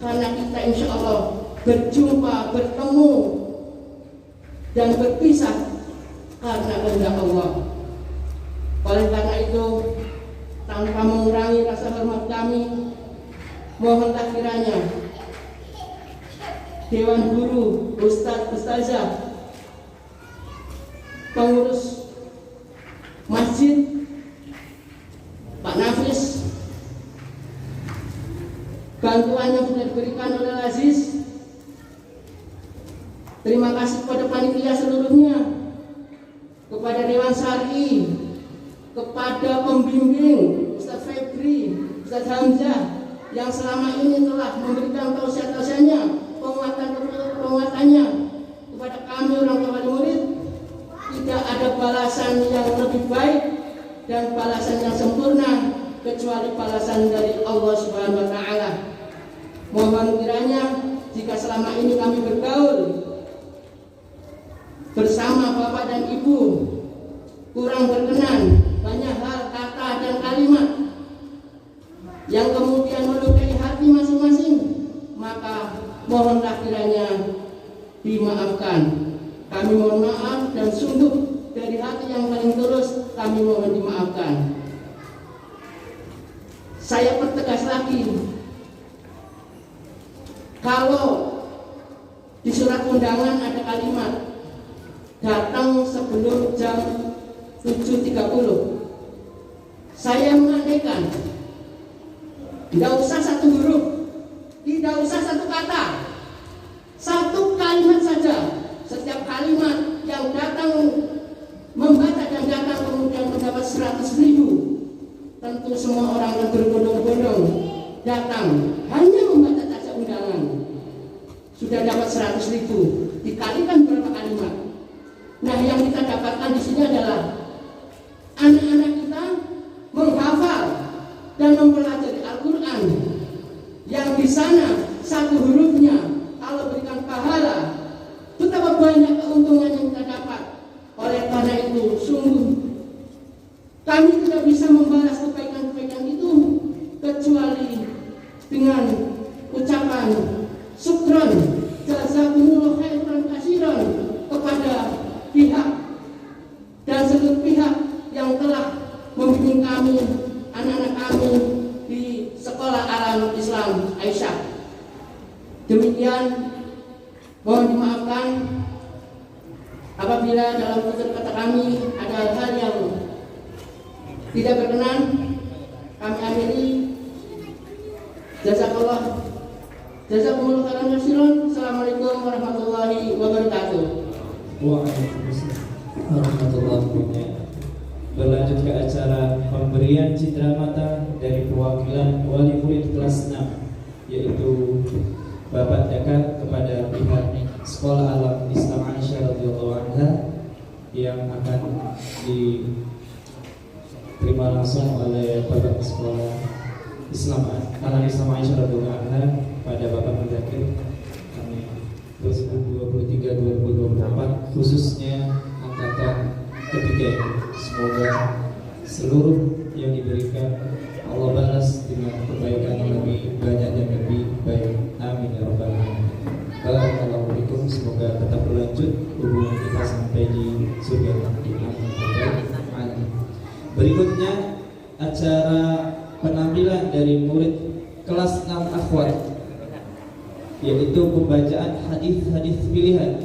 karena kita insya Allah berjumpa, bertemu dan berpisah karena kehendak Allah. Oleh karena itu, tanpa mengurangi rasa hormat kami, mohonlah kiranya Dewan Guru, Ustadz, Ustazah, pengurus masjid, Pak Nafis, bantuan yang sudah diberikan oleh Aziz. Terima kasih kepada panitia seluruhnya, kepada Dewan Syari, kepada pembimbing Ustadz Febri, Ustadz Hamzah, yang selama ini telah memberikan tausiah-tausiahnya, penguatannya kepada kami orang tua wali murid, tidak ada balasan yang lebih baik dan balasan yang sempurna kecuali balasan dari Allah Subhanahu wa taala. Mohon kiranya jika selama ini kami bergaul bersama Bapak dan Ibu kurang berkenan, banyak hal, kata dan kalimat yang kemudian melukai hati masing-masing, maka mohonlah kiranya dimaafkan. Kami mohon maaf dan sungguh dari hati yang paling tulus kami mohon dimaafkan. Saya pertegas lagi, kalau di surat undangan ada kalimat datang sebelum jam 7.30, saya mengandaikan tidak usah satu huruf, tidak usah satu kata, satu kalimat saja. Setiap kalimat yang datang membaca dan datang kemudian mendapat 100.000, tentu semua orang akan berbondong-bondong datang hanya membaca saja undangan, sudah dapat 100.000, dikalikan berapa kalimat. Nah, yang kita dapatkan di sini adalah anak-anak kita menghafal dan mempelajari Al-Quran, yang di sana satu hurufnya Allah berikan pahala. Betapa banyak keuntungan yang kita dapat. Oleh karena itu, sungguh kami tidak bisa membalas kebaikan-kebaikan itu kecuali dengan ucapan syukran, jazakumullah khairan katsiran kepada pihak dan seluruh pihak yang telah membimbing kami, anak-anak kami di Sekolah Alam Islam Aisyah. Demikian, mohon dimaafkan apabila dalam tutur kata kami ada hal yang tidak berkenan. Kami akhiri. Jazakumullah khairan katsiran. Assalamualaikum warahmatullahi wabarakatuh. Waalaikumsalam warahmatullahi wabarakatuh. Berlanjut ke acara pemberian cindera mata dari perwakilan wali murid kelas 6, yaitu Bapak Dekan kepada pihak Sekolah Alam Islam Aisyah radhiyallahu anha, yang akan diterima langsung oleh Bapak Sekolah Alam Islam Aisyah radhiyallahu anha pada Bapak Mendakir kami 2023-2024, khususnya angkatan ketiga ini. Semoga seluruh yang diberikan Allah balas dengan kebaikan yang lebih banyak dan lebih baik. Amin ya rabbal alamin. Barakallahu fikum. Semoga tetap berlanjut hubungan kita sampai di surga nanti. Amin. Berikutnya acara penampilan dari murid kelas 6 akhwat, yaitu pembacaan hadis-hadis pilihan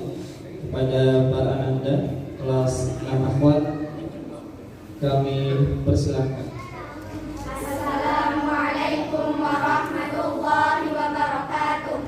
kepada para ananda kelas 6 akhwat. Kami persilahkan. Assalamualaikum warahmatullahi wabarakatuh.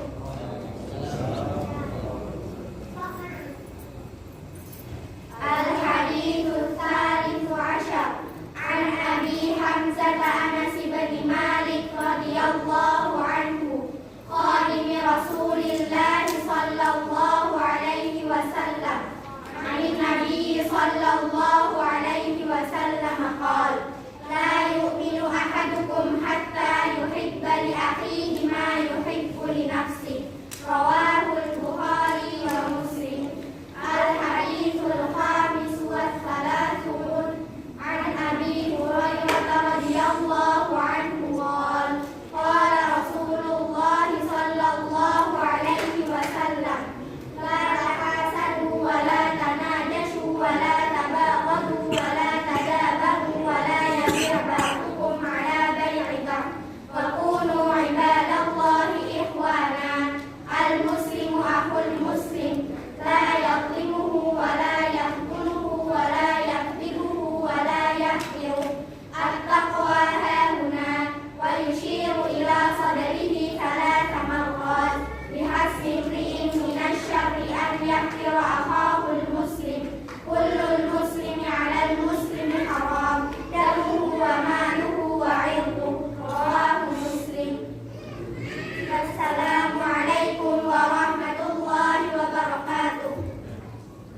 Al-haditsul tsalits asyar an Abi Hamzah Anas bin Malik radhiyallahu anhu qadimi Rasulillah sallallahu alaihi wasallam an Nabi sallallahu alaihi wasallam qala la yu'minu ahadukum hatta yuhibba li akhihi ma yuhibbu li nafsihi. Rawahul Bukhari wa Muslim. Al-haditsul khamis wa thalathun an Abi Hurairah radhiyallahu anhu qala qala Rasulullah sallallahu alaihi wasallam la tahasadu wa la tanajashu wa la tabaghadu wa la tadabaru wa la yabi' ba'dukum ala bai'i ba'd wa kunu ibadallahi ikhwana. Al-muslimu akhul muslim la yadlimuhu wa la yakhzuluhu wa la yakhdhiluhu wa la yahqiruhu. At-taqwa hahuna wa yushiru ila sadrihi thalatha marrat bihasbi imri'in minasy-syarri an yahqira akhahul muslim. Kullul muslimi 'alal muslimi haram damuhu wa maluhu wa 'irduhu. Rawahu Muslim.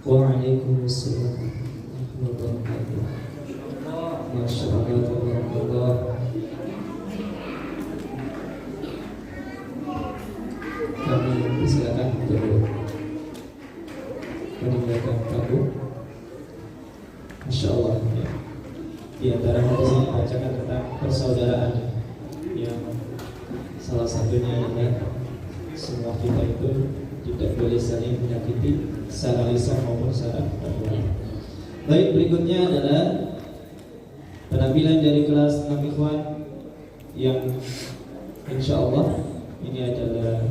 Waalaikumsalam warahmatullahi wabarakatuh. Masya Allah, tabarakallah. Kami persilakan untuk meninggalkan tamu. Masya Allah, ya. Di antara hadis ini bacakan tentang persaudaraan, yang salah satunya adalah semua kita itu tidak boleh saling menyakiti secara lisan maupun secara perbuatan. Baik, berikutnya adalah penampilan dari kelas 6 ikhwan yang insya Allah ini adalah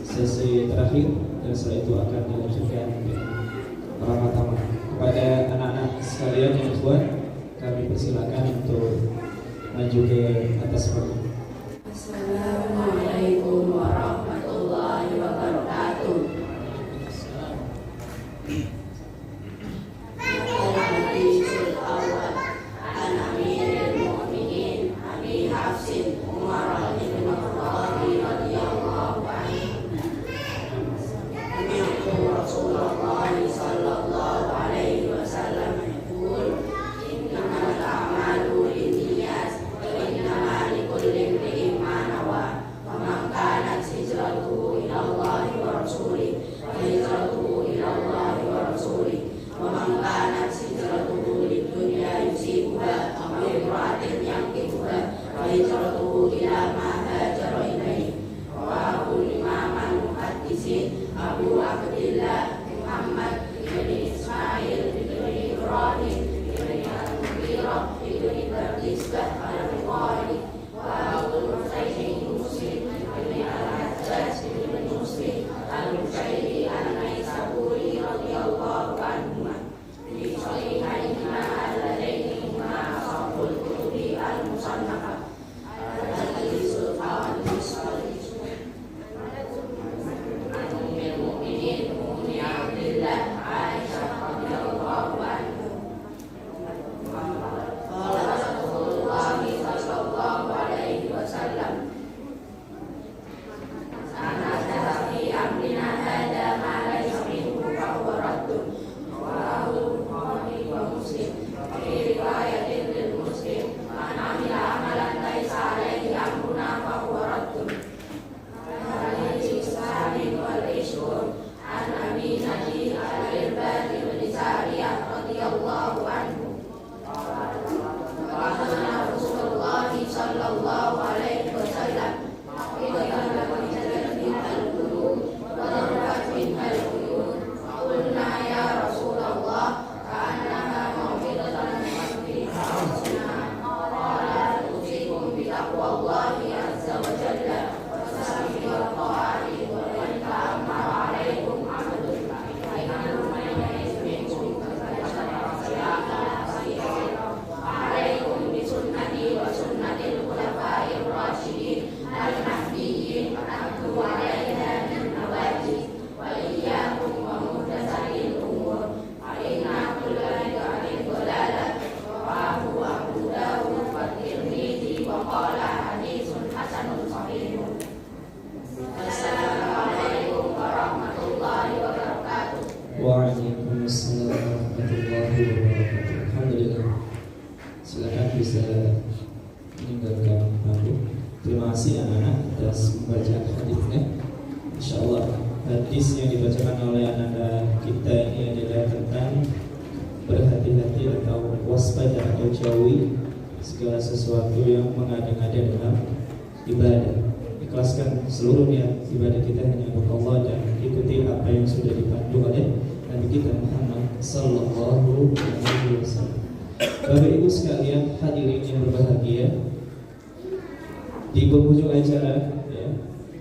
sesi terakhir, dan setelah itu akan dilanjutkan ramah-tamah. Kepada anak-anak sekalian yang ikhwan, kami persilakan untuk maju ke atas panggung. Assalamualaikum warahmatullahi wabarakatuh. Al-Hadisul awal an Amiril Mu'minin Abi Hafsin Umar bin Khattab radhiyallahu anhu. Sami'tu Rasulullah sallallahu alaihi wasallam yaqul innamal a'malu binniyat wa innamal likulli imrin ma nawa wa man kanat hijratuhu ila Allah wa rasulih fa hijratuhu ila Allah wa rasulih wa man kanat hijratuhu lid-dunya yusibuha aw imra'atin yankihuha fa hijratuhu ila ma hajara ilaihi. Rawahu Imam al-Muhaddisin Abu Abdillah Muhammad bin Ismail bin Ibrahim bin Al-Mughirah bin Bardisbah al-Bukhari wa Abdul Husaini Muslim bin Al-Hajjaj bin Muslim al-Mushairi al-Naisaburi radhiyallahu anhu fi sahihaihima allazaini ma ashabul kutubi al-musannafah. Al-hadisul hadis Al-Mu'minin Ummi Abdillah Aisyah radhiyallahu anha. Qala Rasulullah sallallahu alaihi wasallam, ana fi amrina hada ma laysa minhu fa huwa raddun. Rawahu Bukhari wa Muslim. Fi riwayatin lil Muslim, man amila amalan laysa alaihi amruna fa huwa raddun. An Aminati al-Irbad bin Sariyah radhiyallahu anhu. Qala Rasulullah sallallahu alaihi wasallam, idza minal qulub wa darbat minal uyun. Qulna ya Rasulullah, ka'annaha maw'idatan min rabbina. Qala usikum bi taqwallahi azza wa jalla wa sam'i wa ta'ati wa ta'amma alaikum amadun. Alaikum bi sunnati wa sunnatil khulafa'ir rasyidin al-mahdiyyin addu 'alaiha bin nawajid wa iyyakum wa muhdatsatil umur fa inna kulla bid'atin dhalalah. Rawahu Abu Dawud wa Tirmidzi wa qala haditsun hasanun sahihun. Assalamualaikum warahmatullahi wabarakatuh. Waalaikumsalam warahmatullahi wabarakatuh. Alhamdulillah. Silakan bisa meninggalkan panggung. Terima kasih anak-anak atas membaca hadisnya. Insyaallah hadis yang dibacakan oleh anak-anak kita ini adalah tentang berhati-hati atau waspada atau jauhi segala sesuatu yang mengada-ngada dalam ibadah. Ikhlaskan seluruh niat ibadah kita hanya untuk Allah dan ikuti apa yang sudah dipandu oleh Nabi kita Muhammad sallallahu alaihi wasallam. Bapak Ibu sekalian hadirin yang berbahagia, di penghujung acara ya,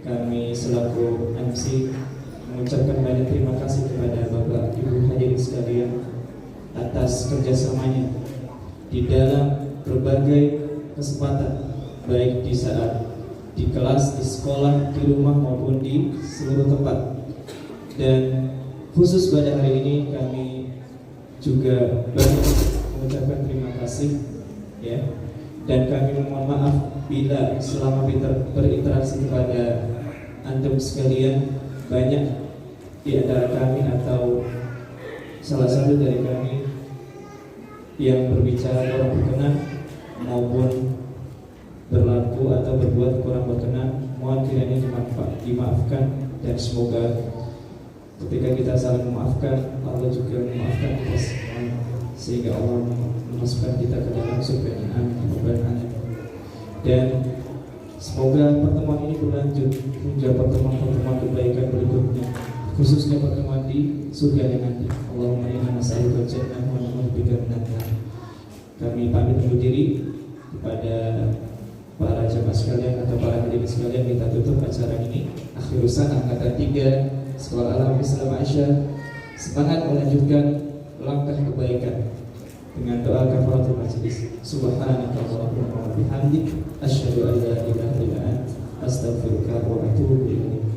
kami selaku MC mengucapkan banyak terima kasih kepada Bapak Ibu hadirin sekalian atas kerjasamanya di dalam berbagai kesempatan, baik di saat di kelas, di sekolah, di rumah maupun di seluruh tempat. Dan khusus pada hari ini kami juga banyak mengucapkan terima kasih ya, dan kami memohon maaf bila selama berinteraksi kepada antum sekalian banyak di antara kami atau salah satu dari kami yang berbicara kurang berkenan maupun berlaku atau berbuat kurang berkenan, mohon kiranya dimaafkan, dan semoga ketika kita saling memaafkan, Allah juga memaafkan kita semua, sehingga Allah memasukkan kita ke dalam surga-Nya. Amin. Dan semoga pertemuan ini berlanjut hingga pertemuan-pertemuan kebaikan berikutnya, khususnya pertemuan di surga nanti. Allahumma inna nas'aluka al-jannah wa na'udzubika minan nar. Kami pamit undur diri. Kepada para jemaah sekalian atau para hadirin sekalian, kita tutup acara ini. Akhirusan angkatan 3 Sekolah Alam Islam Aisyah semangat melanjutkan langkah kebaikan dengan doa kafaratul majlis. Subhanakallahumma wa bihamdik asyhadu an la ilaha illa anta astaghfiruka wa atubu ilaik.